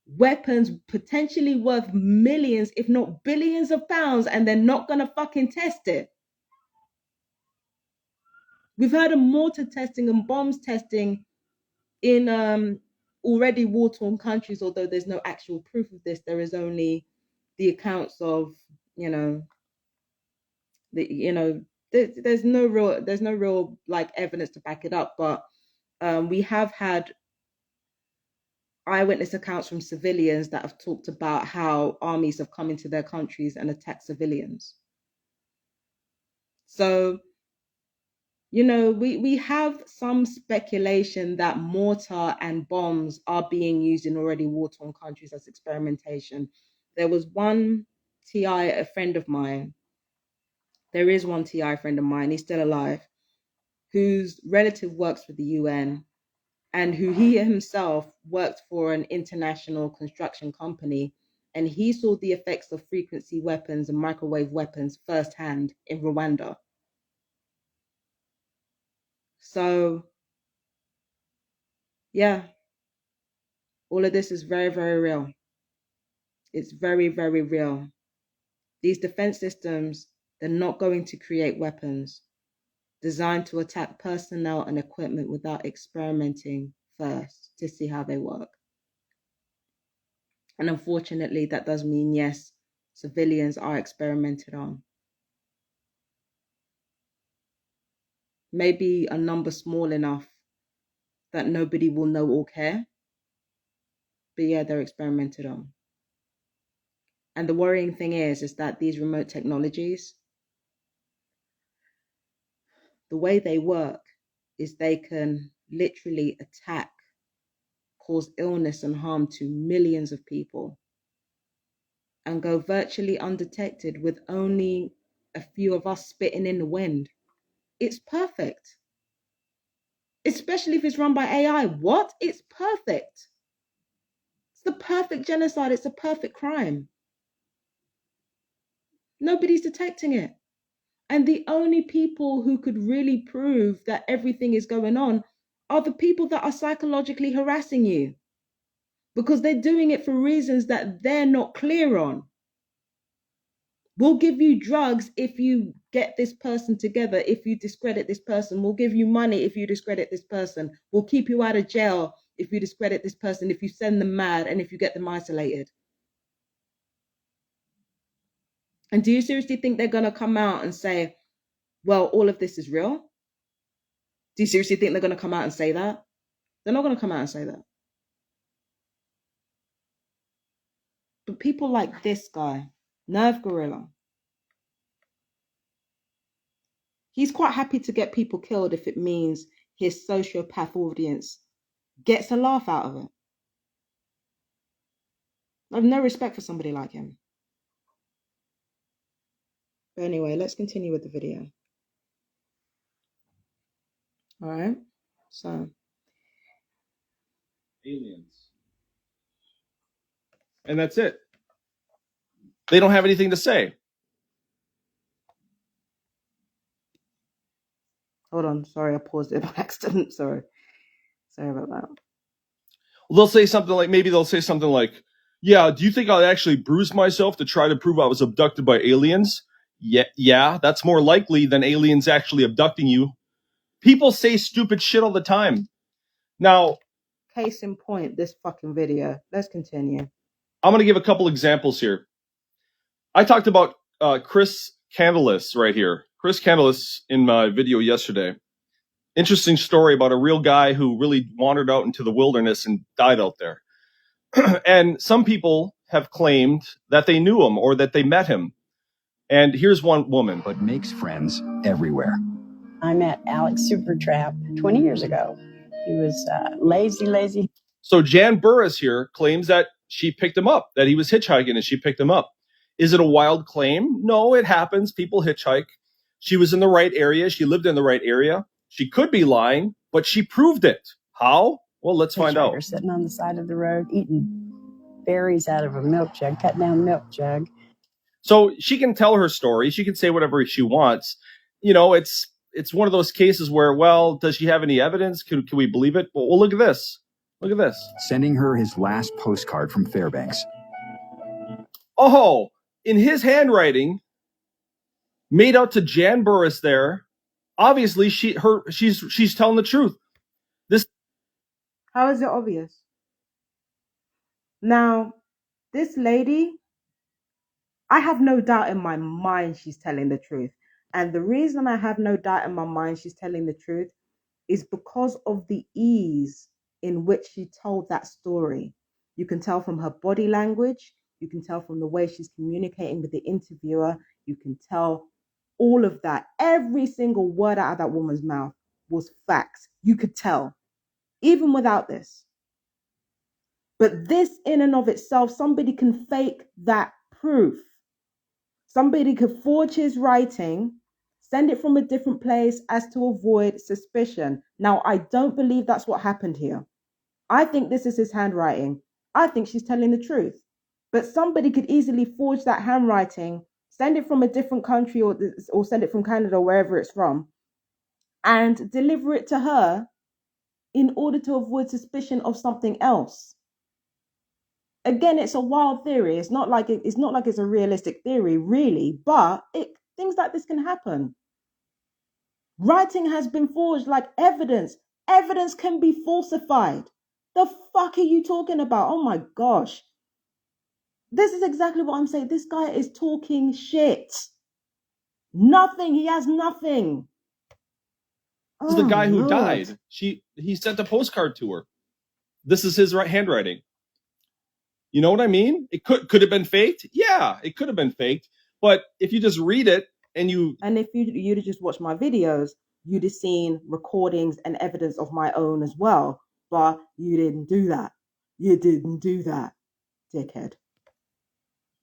S1: weapons potentially worth millions, if not billions of pounds, and they're not going to fucking test it. We've heard of mortar testing and bombs testing in already war-torn countries, although there's no actual proof of this. There is only the accounts of, there's no real like evidence to back it up. But we have had eyewitness accounts from civilians that have talked about how armies have come into their countries and attacked civilians. So, we have some speculation that mortar and bombs are being used in already war-torn countries as experimentation. There was one TI, a friend of mine. There is one TI friend of mine, he's still alive, whose relative works for the UN and who he himself worked for an international construction company. And he saw the effects of frequency weapons and microwave weapons firsthand in Rwanda. So, yeah, all of this is very, very real. It's very, very real. These defense systems, they're not going to create weapons designed to attack personnel and equipment without experimenting first to see how they work. And unfortunately, that does mean, yes, civilians are experimented on. Maybe a number small enough that nobody will know or care. But yeah, they're experimented on. And the worrying thing is that these remote technologies, the way they work is they can literally attack, cause illness and harm to millions of people and go virtually undetected with only a few of us spitting in the wind. It's perfect. Especially if it's run by AI. What? It's perfect. It's the perfect genocide. It's a perfect crime. Nobody's detecting it. And the only people who could really prove that everything is going on are the people that are psychologically harassing you, because they're doing it for reasons that they're not clear on. We'll give you drugs if you get this person together. If you discredit this person, we'll give you money if you discredit this person. We'll keep you out of jail if you discredit this person, if you send them mad, and if you get them isolated. And do you seriously think they're going to come out and say, well, all of this is real? Do you seriously think they're going to come out and say that? They're not going to come out and say that. But people like this guy, Nerve Gorilla, he's quite happy to get people killed if it means his sociopath audience gets a laugh out of it. I have no respect for somebody like him. But anyway, let's continue with the video. All right. So.
S2: Aliens. And that's it. They don't have anything to say.
S1: Hold on. Sorry, I paused it by accident. Sorry about that.
S2: Well, they'll say something like, yeah, do you think I'll actually bruise myself to try to prove I was abducted by aliens? Yeah, that's more likely than aliens actually abducting you. People say stupid shit all the time. Now,
S1: case in point, this fucking video. Let's continue.
S2: I'm going to give a couple examples here. I talked about Chris Candelas right here. Chris Candelas in my video yesterday. Interesting story about a real guy who really wandered out into the wilderness and died out there. And some people have claimed that they knew him or that they met him. And here's one woman.
S3: But makes friends everywhere.
S4: I met Alex Supertramp 20 years ago. He was lazy.
S2: So Jan Burris here claims that she picked him up, that he was hitchhiking and she picked him up. Is it a wild claim? No, it happens. People hitchhike. She was in the right area. She lived in the right area. She could be lying, but she proved it. How? Well, let's find out.
S4: Sitting on the side of the road eating berries out of a milk jug, cut down milk jug.
S2: So she can tell her story. She can say whatever she wants. You know, it's one of those cases where, well, does she have any evidence? Can we believe it? Well, look at this. Look at this.
S3: Sending her his last postcard from Fairbanks.
S2: Oh, in his handwriting, made out to Jan Burris there. Obviously, she's telling the truth.
S1: How is it obvious? Now, this lady, I have no doubt in my mind she's telling the truth. And the reason I have no doubt in my mind she's telling the truth is because of the ease in which she told that story. You can tell from her body language. You can tell from the way she's communicating with the interviewer. You can tell all of that. Every single word out of that woman's mouth was facts. You could tell, even without this. But this in and of itself, somebody can fake that proof. Somebody could forge his writing, send it from a different place as to avoid suspicion. Now, I don't believe that's what happened here. I think this is his handwriting. I think she's telling the truth. But somebody could easily forge that handwriting, send it from a different country or send it from Canada, wherever it's from, and deliver it to her in order to avoid suspicion of something else. Again, it's a wild theory. It's not like it's a realistic theory, really, but things like this can happen. Writing has been forged like evidence. Evidence can be falsified. The fuck are you talking about? Oh my gosh. This is exactly what I'm saying. This guy is talking shit. Nothing. He has nothing.
S2: This is the guy who died. He sent a postcard to her. This is his handwriting. You know what I mean? It could have been faked. Yeah, it could have been faked. But if you just read it and
S1: if you'd have just watched my videos, you'd have seen recordings and evidence of my own as well. But you didn't do that. You didn't do that, dickhead.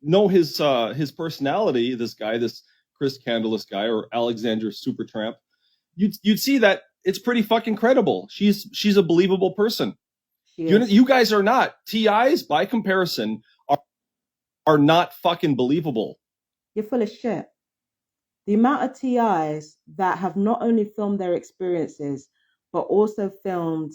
S2: Know his personality. This guy, this Chris Candelas guy, or Alexandra Supertramp. You'd see that it's pretty fucking credible. She's a believable person. You guys are not. TIs, by comparison, are not fucking believable.
S1: You're full of shit. The amount of TIs that have not only filmed their experiences, but also filmed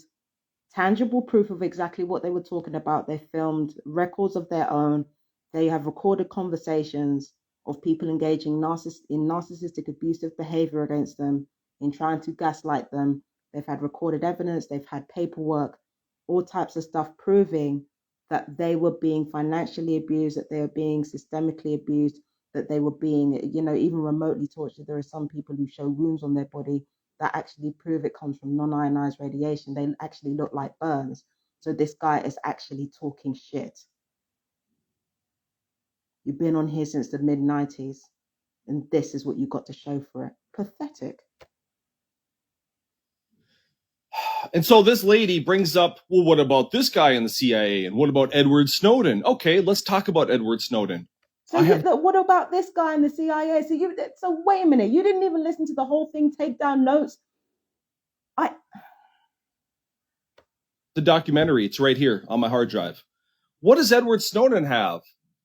S1: tangible proof of exactly what they were talking about. They filmed records of their own. They have recorded conversations of people engaging in narcissistic abusive behavior against them, in trying to gaslight them. They've had recorded evidence. They've had paperwork, all types of stuff proving that they were being financially abused, that they were being systemically abused, that they were being, even remotely tortured. There are some people who show wounds on their body that actually prove it comes from non-ionized radiation. They actually look like burns. So this guy is actually talking shit. You've been on here since the mid-90s, and this is what you got to show for it. Pathetic.
S2: And so this lady brings up, well, what about this guy in the CIA? And what about Edward Snowden? Okay, let's talk about Edward Snowden.
S1: So what about this guy in the CIA? So wait a minute. You didn't even listen to the whole thing, take down notes.
S2: The documentary, it's right here on my hard drive. What does Edward Snowden have?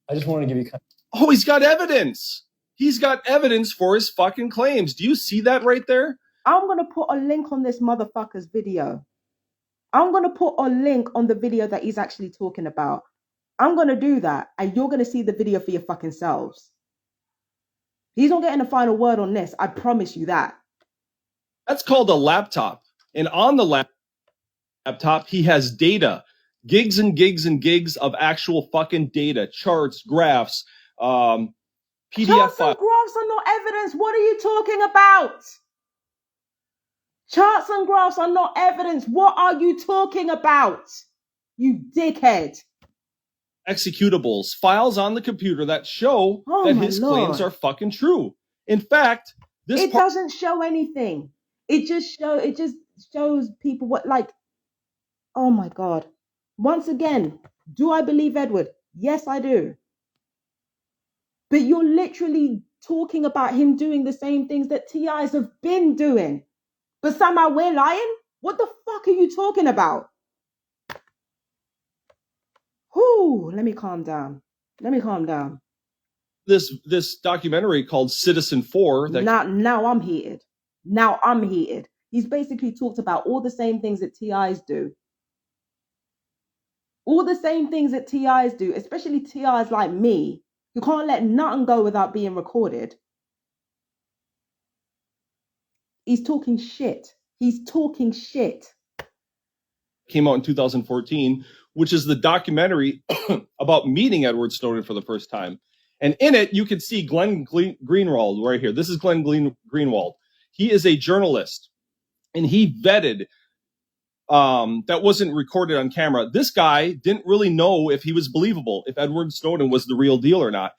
S5: I just want to give you...
S2: Oh, he's got evidence. He's got evidence for his fucking claims. Do you see that right there?
S1: I'm going to put a link on this motherfucker's video. I'm going to put a link on the video that he's actually talking about. I'm going to do that, and you're going to see the video for your fucking selves. He's not getting a final word on this. I promise you that.
S2: That's called a laptop. And on the laptop, he has data. Gigs and gigs and gigs of actual fucking data. Charts, graphs, PDF
S1: Charts
S2: files.
S1: and graphs are not evidence. What are you talking about? Charts and graphs are not evidence. What are you talking about? You dickhead.
S2: Executables, files on the computer that show that his claims are fucking true. In fact, this
S1: doesn't show anything. It just shows people what, like, oh my God. Once again, do I believe Edward? Yes, I do. But you're literally talking about him doing the same things that TIs have been doing. But somehow we're lying? What the fuck are you talking about? Whoo, let me calm down.
S2: This documentary called Citizen 4.
S1: Now I'm heated. He's basically talked about all the same things that TIs do. All the same things that TIs do, especially TIs like me, who can't let nothing go without being recorded. He's talking shit.
S2: Came out in 2014, which is the documentary about meeting Edward Snowden for the first time. And in it, you can see Glenn Greenwald right here. This is Glenn Greenwald. He is a journalist, and he vetted that wasn't recorded on camera. This guy didn't really know if he was believable, if Edward Snowden was the real deal or not.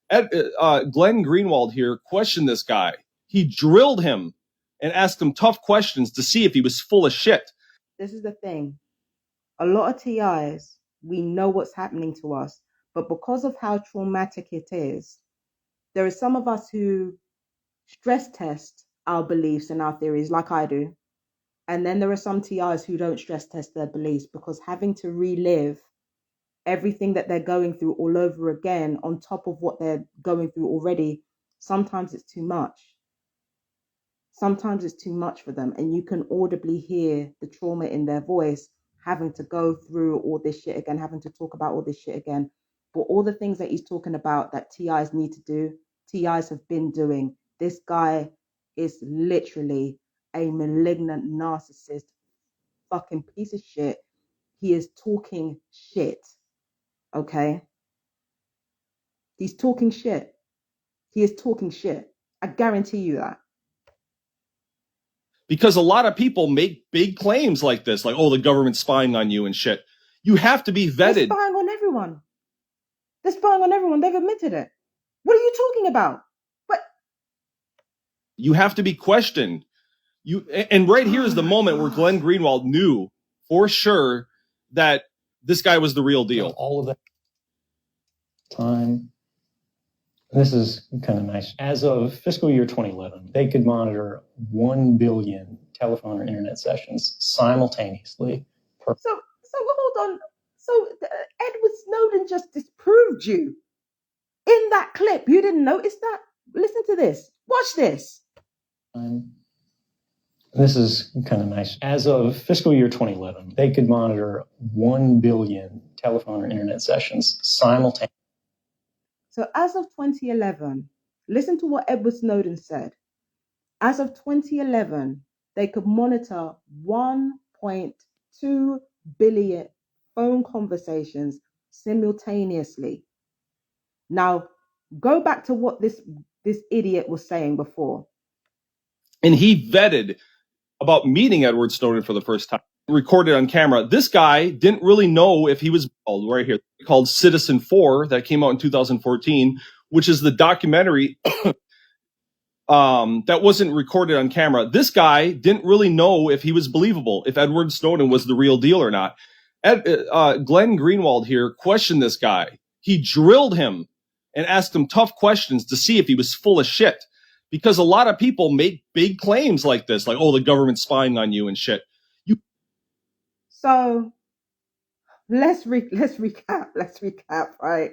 S2: Glenn Greenwald here questioned this guy. He drilled him and asked him tough questions to see if he was full of shit.
S1: This is the thing. A lot of TIs, we know what's happening to us, but because of how traumatic it is, there are some of us who stress test our beliefs and our theories like I do. And then there are some TIs who don't stress test their beliefs because having to relive everything that they're going through all over again on top of what they're going through already, sometimes it's too much. Sometimes it's too much for them, and you can audibly hear the trauma in their voice, having to go through all this shit again, having to talk about all this shit again. But all the things that he's talking about that TIs need to do, TIs have been doing. This guy is literally a malignant narcissist, fucking piece of shit. He is talking shit, okay? He's talking shit. He is talking shit. I guarantee you that.
S2: Because a lot of people make big claims like this, like, oh, the government's spying on you and shit. You have to be vetted.
S1: They're spying on everyone. They've admitted it. What are you talking about? What?
S2: You have to be questioned. And right here is the moment where Glenn Greenwald knew for sure that this guy was the real deal.
S5: All of that time. This is kind of nice. As of fiscal year 2011, they could monitor 1 billion telephone or internet sessions simultaneously.
S1: So hold on. So Edward Snowden just disproved you in that clip. You didn't notice that? Listen to this. Watch this.
S5: This is kind of nice. As of fiscal year 2011, they could monitor 1 billion telephone or internet sessions simultaneously.
S1: So as of 2011, listen to what Edward Snowden said. As of 2011, they could monitor 1.2 billion phone conversations simultaneously. Now, go back to what this idiot was saying before.
S2: And he vetted about meeting Edward Snowden for the first time. recorded on camera. This guy didn't really know if he was right here called Citizen 4 that came out in 2014, which is the documentary that wasn't recorded on camera. This guy didn't really know if he was believable, if Edward Snowden was the real deal or not. Glenn Greenwald here questioned this guy. He drilled him and asked him tough questions to see if he was full of shit. Because a lot of people make big claims like this, like, oh, the government's spying on you and shit.
S1: So let's recap, right?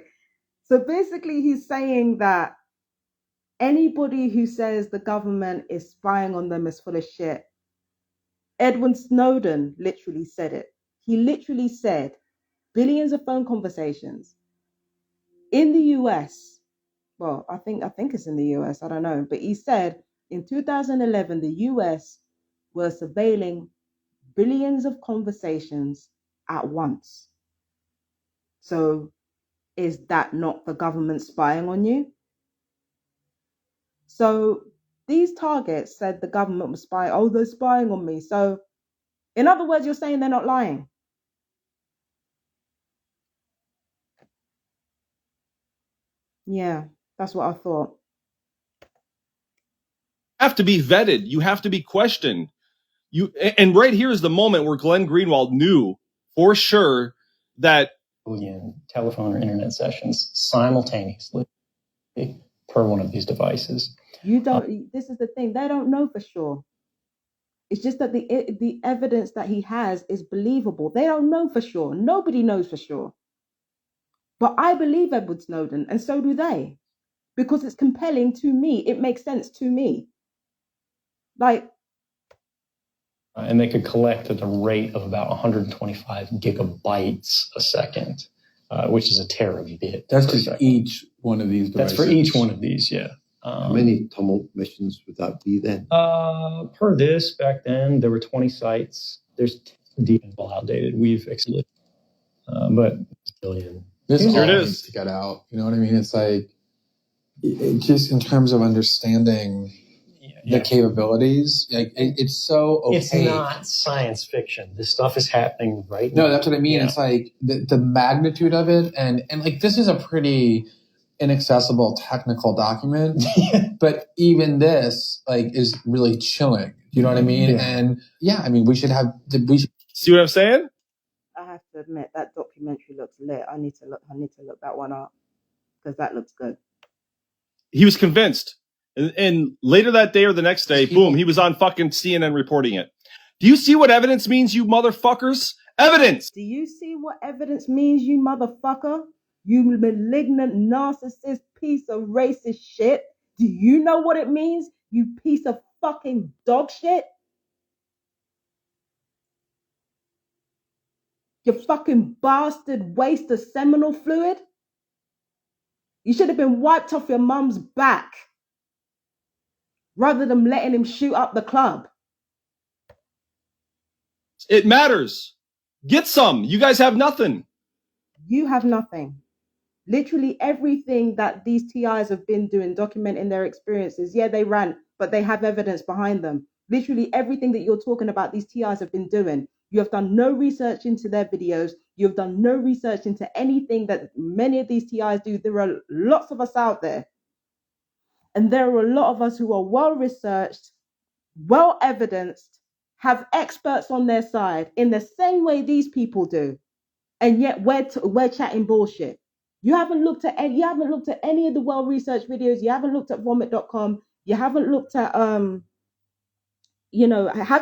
S1: So basically he's saying that anybody who says the government is spying on them is full of shit. Edward Snowden literally said it. He literally said billions of phone conversations in the US. Well, I think it's in the US, I don't know. But he said in 2011, the US were surveilling billions of conversations at once. So is that not the government spying on you? So these targets said the government was spying. Oh, they're spying on me. So in other words, you're saying they're not lying. Yeah, that's what I thought.
S2: Have to be vetted. You have to be questioned. And right here is the moment where Glenn Greenwald knew for sure that
S5: telephone or internet sessions simultaneously per one of these devices.
S1: You don't. This is the thing. They don't know for sure. It's just that the evidence that he has is believable. They don't know for sure. Nobody knows for sure. But I believe Edward Snowden, and so do they, because it's compelling to me. It makes sense to me. Like.
S5: And they could collect at the rate of about 125 gigabytes a second, which is a terabit.
S6: That's just each one of these devices.
S5: That's for each one of these, yeah.
S7: How many tumult missions would that be then?
S5: Per this, back then, there were 20 sites. There's deep and well outdated. We've exceeded, but billion.
S6: This
S2: Here
S6: all
S2: it
S6: needs
S2: is.
S6: to get out. You know what I mean? It's like, it just in terms of understanding the capabilities, like it's so opaque.
S5: It's not science fiction. This stuff is happening right now.
S6: No, that's what I mean.
S5: Yeah.
S6: It's like the magnitude of it, and like this is a pretty inaccessible technical document, but even this like is really chilling. You know what I mean?
S5: Yeah.
S6: And yeah, I mean we should
S2: see what I'm saying?
S1: I have to admit that documentary looks lit. I need to look that one up because that looks good.
S2: He was convinced. And later that day or the next day, boom, he was on fucking CNN reporting it. Do you see what evidence means, you motherfuckers? Evidence!
S1: Do you see what evidence means, you motherfucker? You malignant, narcissist, piece of racist shit. Do you know what it means, you piece of fucking dog shit? You fucking bastard waste of seminal fluid. You should have been wiped off your mum's back rather than letting him shoot up the club.
S2: It matters. Get some. You guys have nothing.
S1: You have nothing. Literally everything that these TIs have been doing, documenting their experiences. Yeah, they ran, but they have evidence behind them. Literally everything that you're talking about, these TIs have been doing. You have done no research into their videos. You've done no research into anything that many of these TIs do. There are lots of us out there. And there are a lot of us who are well-researched, well-evidenced, have experts on their side in the same way these people do. And yet we're chatting bullshit. You haven't looked at any of the well-researched videos. You haven't looked at vomit.com. You haven't looked at have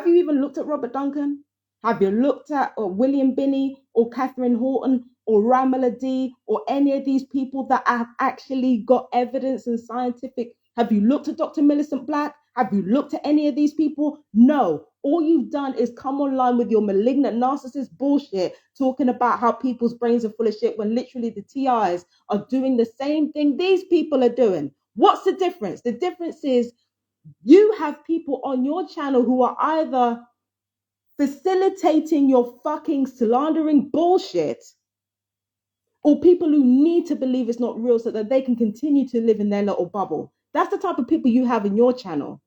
S1: you even looked at Robert Duncan? Have you looked at William Binney or Catherine Horton or Ramala D or any of these people that have actually got evidence and scientific? Have you looked at Dr. Millicent Black? Have you looked at any of these people? No. All you've done is come online with your malignant narcissist bullshit, talking about how people's brains are full of shit when literally the TIs are doing the same thing these people are doing. What's the difference? The difference is you have people on your channel who are either facilitating your fucking slandering bullshit or people who need to believe it's not real so that they can continue to live in their little bubble. That's the type of people you have in your channel.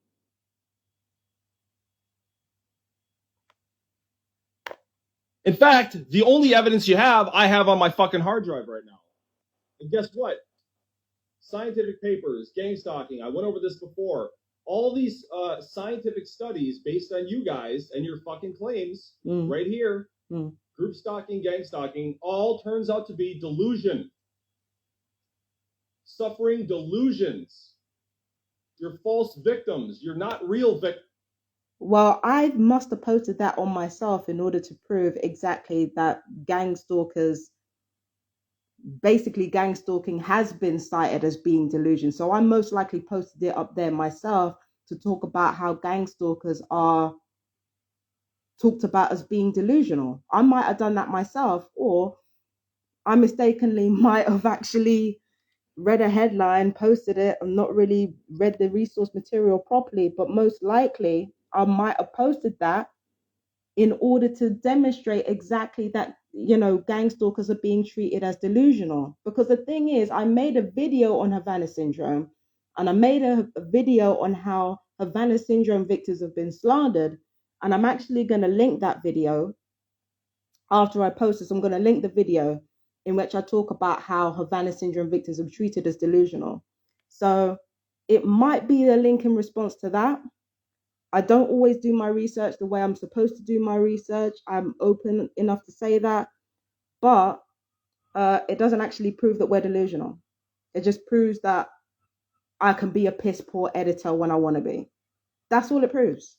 S2: In fact, the only evidence you have, I have on my fucking hard drive right now. And guess what? Scientific papers, gang stalking. I went over this before. All these scientific studies based on you guys and your fucking claims right here, group stalking, gang stalking, all turns out to be delusion. Suffering delusions. You're false victims. You're not real victims.
S1: Well, I must have posted that on myself in order to prove exactly that gang stalking has been cited as being delusion. So I most likely posted it up there myself to talk about how gang stalkers are talked about as being delusional. I might have done that myself, or I mistakenly might have actually read a headline, posted it, and not really read the resource material properly. But most likely, I might have posted that in order to demonstrate exactly that, gang stalkers are being treated as delusional. Because the thing is, I made a video on Havana syndrome, and I made a video on how Havana syndrome victims have been slandered. And I'm actually going to link that video after I post this. I'm going to link the video in which I talk about how Havana syndrome victims are treated as delusional. So it might be a link in response to that. I don't always do my research the way I'm supposed to do my research. I'm open enough to say that. But it doesn't actually prove that we're delusional. It just proves that I can be a piss poor editor when I want to be. That's all it proves.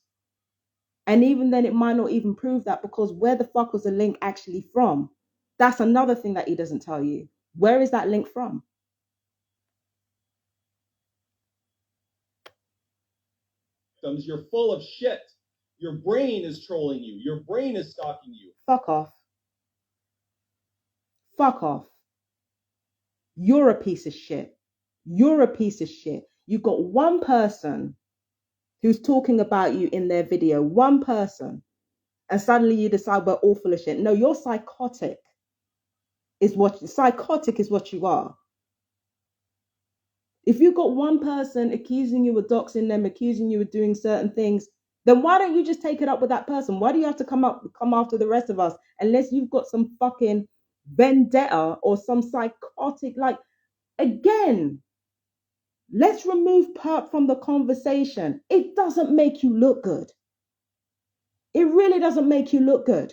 S1: And even then, it might not even prove that, because where the fuck was the link actually from? That's another thing that he doesn't tell you. Where is that link from?
S2: You're full of shit. Your brain is trolling you. Your brain is stalking you.
S1: Fuck off. Fuck off. You're a piece of shit. You're a piece of shit. You've got one person who's talking about you in their video, one person, and suddenly you decide we're all full of shit. No, you're psychotic. Psychotic is what you are. If you've got one person accusing you of doxing them, accusing you of doing certain things, then why don't you just take it up with that person? Why do you have to come after the rest of us? Unless you've got some fucking vendetta or some psychotic, again, let's remove Perp from the conversation. It doesn't make you look good. It really doesn't make you look good.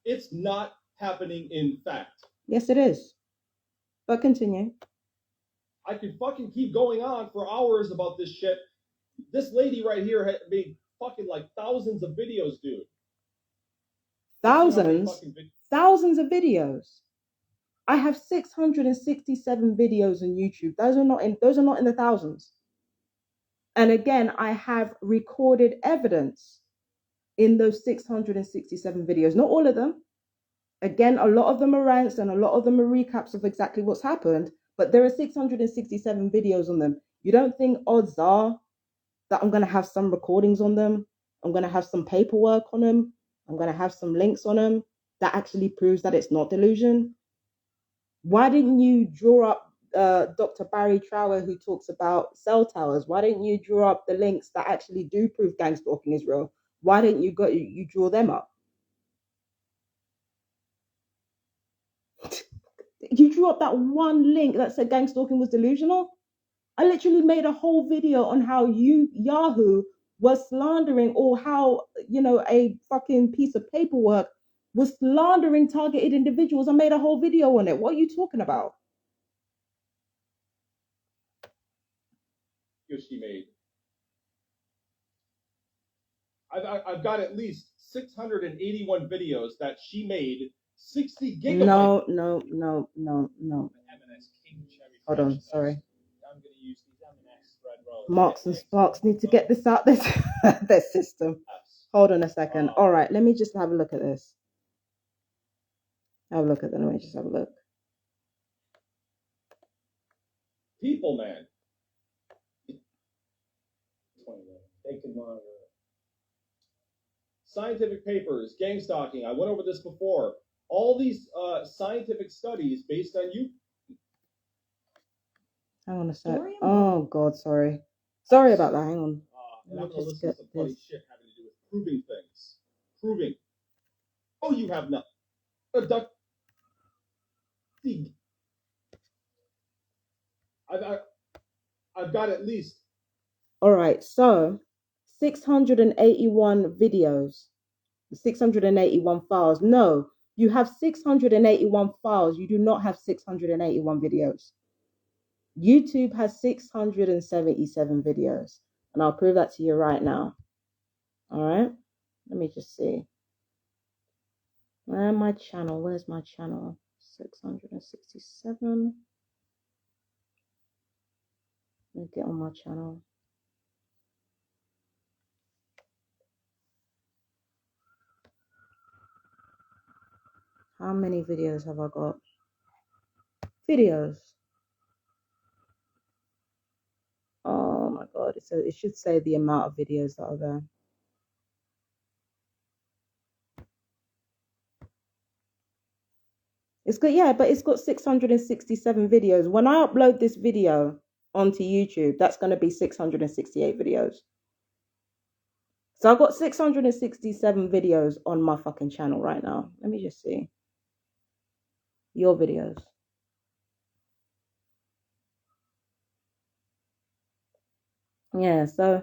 S2: It's not happening in fact.
S1: Yes, it is. But continue.
S2: I could fucking keep going on for hours about this shit. This lady right here had made fucking thousands of videos, dude.
S1: Thousands of videos. I have 667 videos on YouTube. Those are not in the thousands. And again, I have recorded evidence in those 667 videos. Not all of them. Again, a lot of them are rants and a lot of them are recaps of exactly what's happened. But there are 667 videos on them. You don't think odds are that I'm going to have some recordings on them? I'm going to have some paperwork on them? I'm going to have some links on them that actually proves that it's not delusion? Why didn't you draw up Dr. Barrie Trower, who talks about cell towers? Why didn't you draw up the links that actually do prove gang stalking is real? Why didn't you draw them up? You drew up that one link that said gang stalking was delusional? I literally made a whole video on how Yahoo was slandering, or how, a fucking piece of paperwork was slandering targeted individuals. I made a whole video on it. What are you talking about?
S2: She made. I've got at least 681 videos that she made. 60 gigabytes.
S1: No. Hold on, sorry.
S2: I'm going to use these M&S Red Rose.
S1: Marks and Sparks need to get this out their system. Hold on a second. All right, let me just have a look at this. Let me just have a look.
S2: People, man.
S5: They can monitor.
S2: Scientific papers, gang stalking. I went over this before. All these scientific studies based on you.
S1: Hang on a sec. Oh God, sorry about that. Hang on.
S2: And I'm going to listen to some funny shit having to do with proving things. Proving. Oh, you have nothing. Abduct. See, I've got at least.
S1: All right, so 681 videos, 681 files. No, you have 681 files. You do not have 681 videos. YouTube has 677 videos, and I'll prove that to you right now. All right, let me just see. Where's my channel? 667. Let me get on my channel. How many videos have I got? Videos. Oh my God, it should say the amount of videos that are there. It's got, yeah, but it's got 667 videos. When I upload this video onto YouTube, that's going to be 668 videos. So I've got 667 videos on my fucking channel right now. Let me just see. Your videos. Yeah, so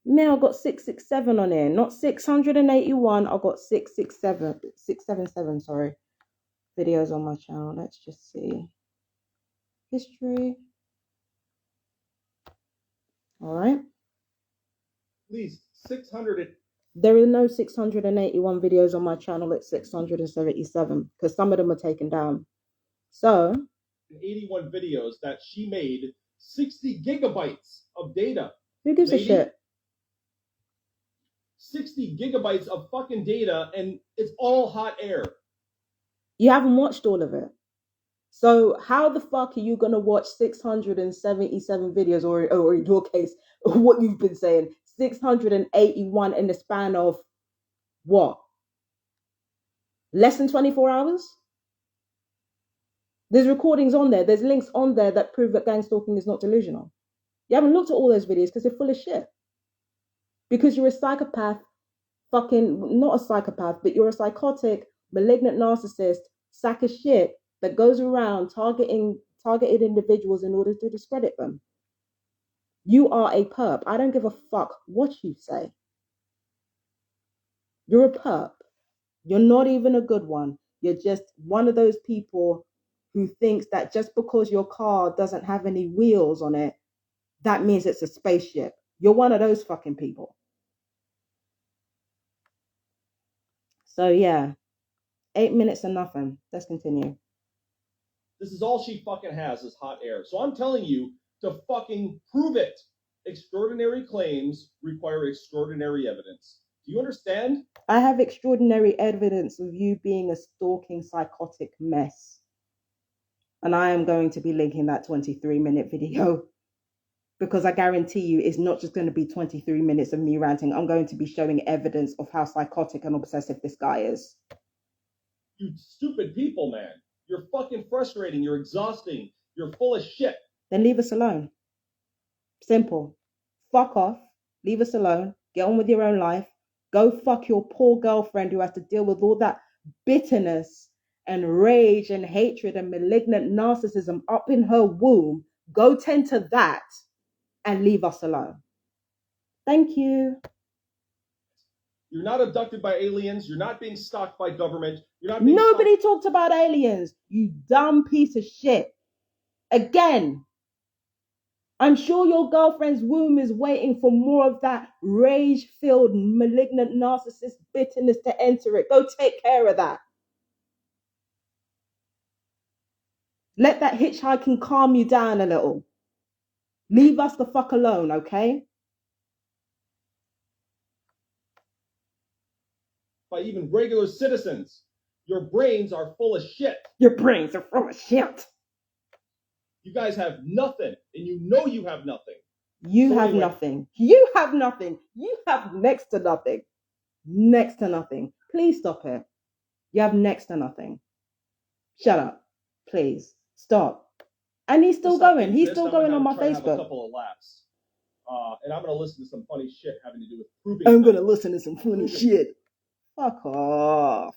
S1: now I've got 667 on here, not 681. I've got 677, sorry, videos on my channel. Let's just see. History. All right.
S2: At least 600.
S1: There are no 681 videos on my channel. It's 677 because some of them are taken down. So
S2: 81 videos that she made 60 gigabytes of data.
S1: who gives a shit?
S2: 60 gigabytes of fucking data, and it's all hot air.
S1: You haven't watched all of it. So how the fuck are you going to watch 677 videos, or in your case, what you've been saying, 681 in the span of what? Less than 24 hours? There's recordings on there. There's links on there that prove that gang stalking is not delusional. You haven't looked at all those videos because they're full of shit. Because you're a psychopath, not a psychopath, but you're a psychotic, malignant narcissist, sack of shit that goes around targeted individuals in order to discredit them. You are a perp. I don't give a fuck what you say. You're a perp. You're not even a good one. You're just one of those people who thinks that just because your car doesn't have any wheels on it, that means it's a spaceship. You're one of those fucking people. So yeah, 8 minutes and nothing. Let's continue.
S2: This is all she fucking has is hot air. So I'm telling you to fucking prove it. Extraordinary claims require extraordinary evidence. Do you understand?
S1: I have extraordinary evidence of you being a stalking psychotic mess. And I am going to be linking that 23-minute video because I guarantee you it's not just going to be 23 minutes of me ranting. I'm going to be showing evidence of how psychotic and obsessive this guy is.
S2: You stupid people, man. You're fucking frustrating. You're exhausting. You're full of shit.
S1: Then leave us alone. Simple. Fuck off. Leave us alone. Get on with your own life. Go fuck your poor girlfriend who has to deal with all that bitterness and rage and hatred and malignant narcissism up in her womb. Go tend to that and leave us alone. Thank you.
S2: You're not abducted by aliens. You're not being stalked by government. You're not being
S1: Nobody talked about aliens, you dumb piece of shit. Again, I'm sure your girlfriend's womb is waiting for more of that rage-filled, malignant narcissist bitterness to enter it. Go take care of that. Let that hitchhiking calm you down a little. Leave us the fuck alone, okay?
S2: by even regular citizens. Your brains are full of shit.
S1: Your brains are full of shit.
S2: You guys have nothing, and you know you have nothing.
S1: You have nothing. You have nothing. You have next to nothing. Next to nothing. Please stop it. You have next to nothing. Shut up. Please. Stop. And he's still going. He's still going on my Facebook.
S2: Have a couple of laughs. and I'm gonna listen to some funny shit having to do with proving.
S1: I'm gonna listen to some funny shit. Fuck off.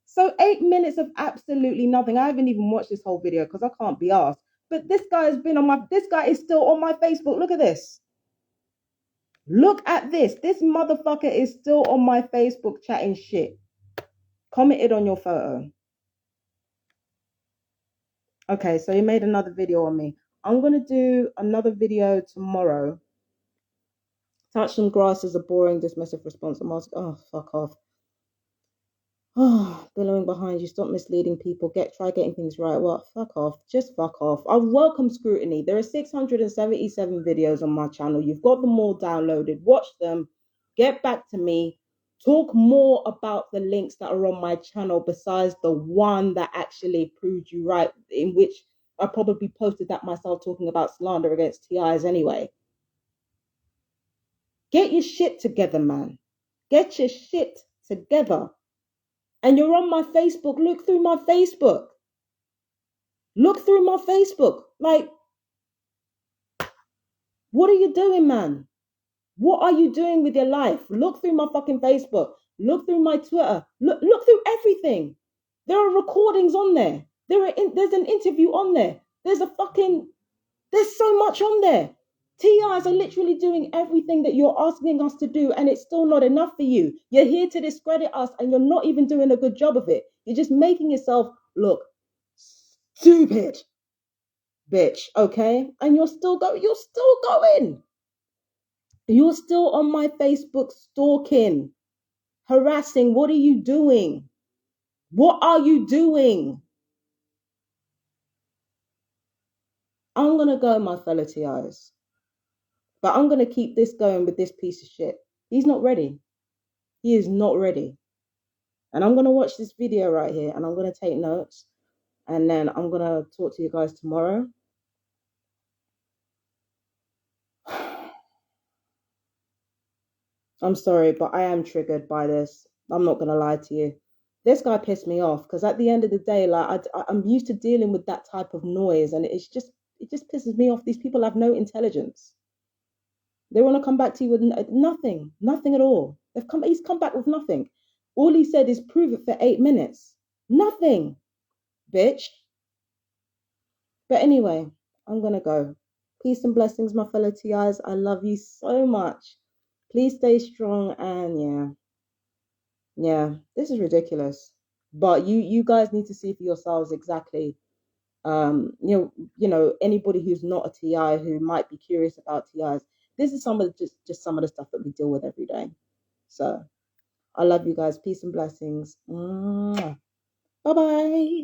S1: So 8 minutes of absolutely nothing. I haven't even watched this whole video because I can't be asked. But this guy is still on my Facebook. Look at this. Look at this. This motherfucker is still on my Facebook chatting shit. Commented on your photo. Okay, so he made another video on me. I'm going to do another video tomorrow. Touch some grass is a boring, dismissive response. I'm asking, oh, fuck off. Oh, billowing behind you. Stop misleading people. Try getting things right. What? Fuck off. Just fuck off. I welcome scrutiny. There are 677 videos on my channel. You've got them all downloaded. Watch them. Get back to me. Talk more about the links that are on my channel besides the one that actually proved you right, in which I probably posted that myself talking about slander against TIs anyway. Get your shit together, man. Get your shit together. And you're on my Facebook. Look through my Facebook. Look through my Facebook. Like, what are you doing, man? What are you doing with your life? Look through my fucking Facebook. Look through my Twitter. Look through everything. There are recordings on there. There's an interview on there. There's so much on there. TIs are literally doing everything that you're asking us to do, and it's still not enough for you. You're here to discredit us, and you're not even doing a good job of it. You're just making yourself look stupid, bitch, okay? And you're still going. You're still on my Facebook stalking, harassing. What are you doing? What are you doing? I'm going to go, my fellow TIs. But I'm going to keep this going with this piece of shit. He's not ready. He is not ready. And I'm going to watch this video right here, and I'm going to take notes. And then I'm going to talk to you guys tomorrow. I'm sorry, but I am triggered by this. I'm not going to lie to you. This guy pissed me off because at the end of the day, like I'm used to dealing with that type of noise, and it just pisses me off. These people have no intelligence. They want to come back to you with nothing at all. He's come back with nothing. All he said is prove it for 8 minutes. Nothing, bitch. But anyway, I'm going to go. Peace and blessings, my fellow TIs. I love you so much. Please stay strong, and yeah, this is ridiculous. But you guys need to see for yourselves exactly. You know, anybody who's not a TI who might be curious about TIs, this is some of just some of the stuff that we deal with every day. So I love you guys. Peace and blessings. Bye bye.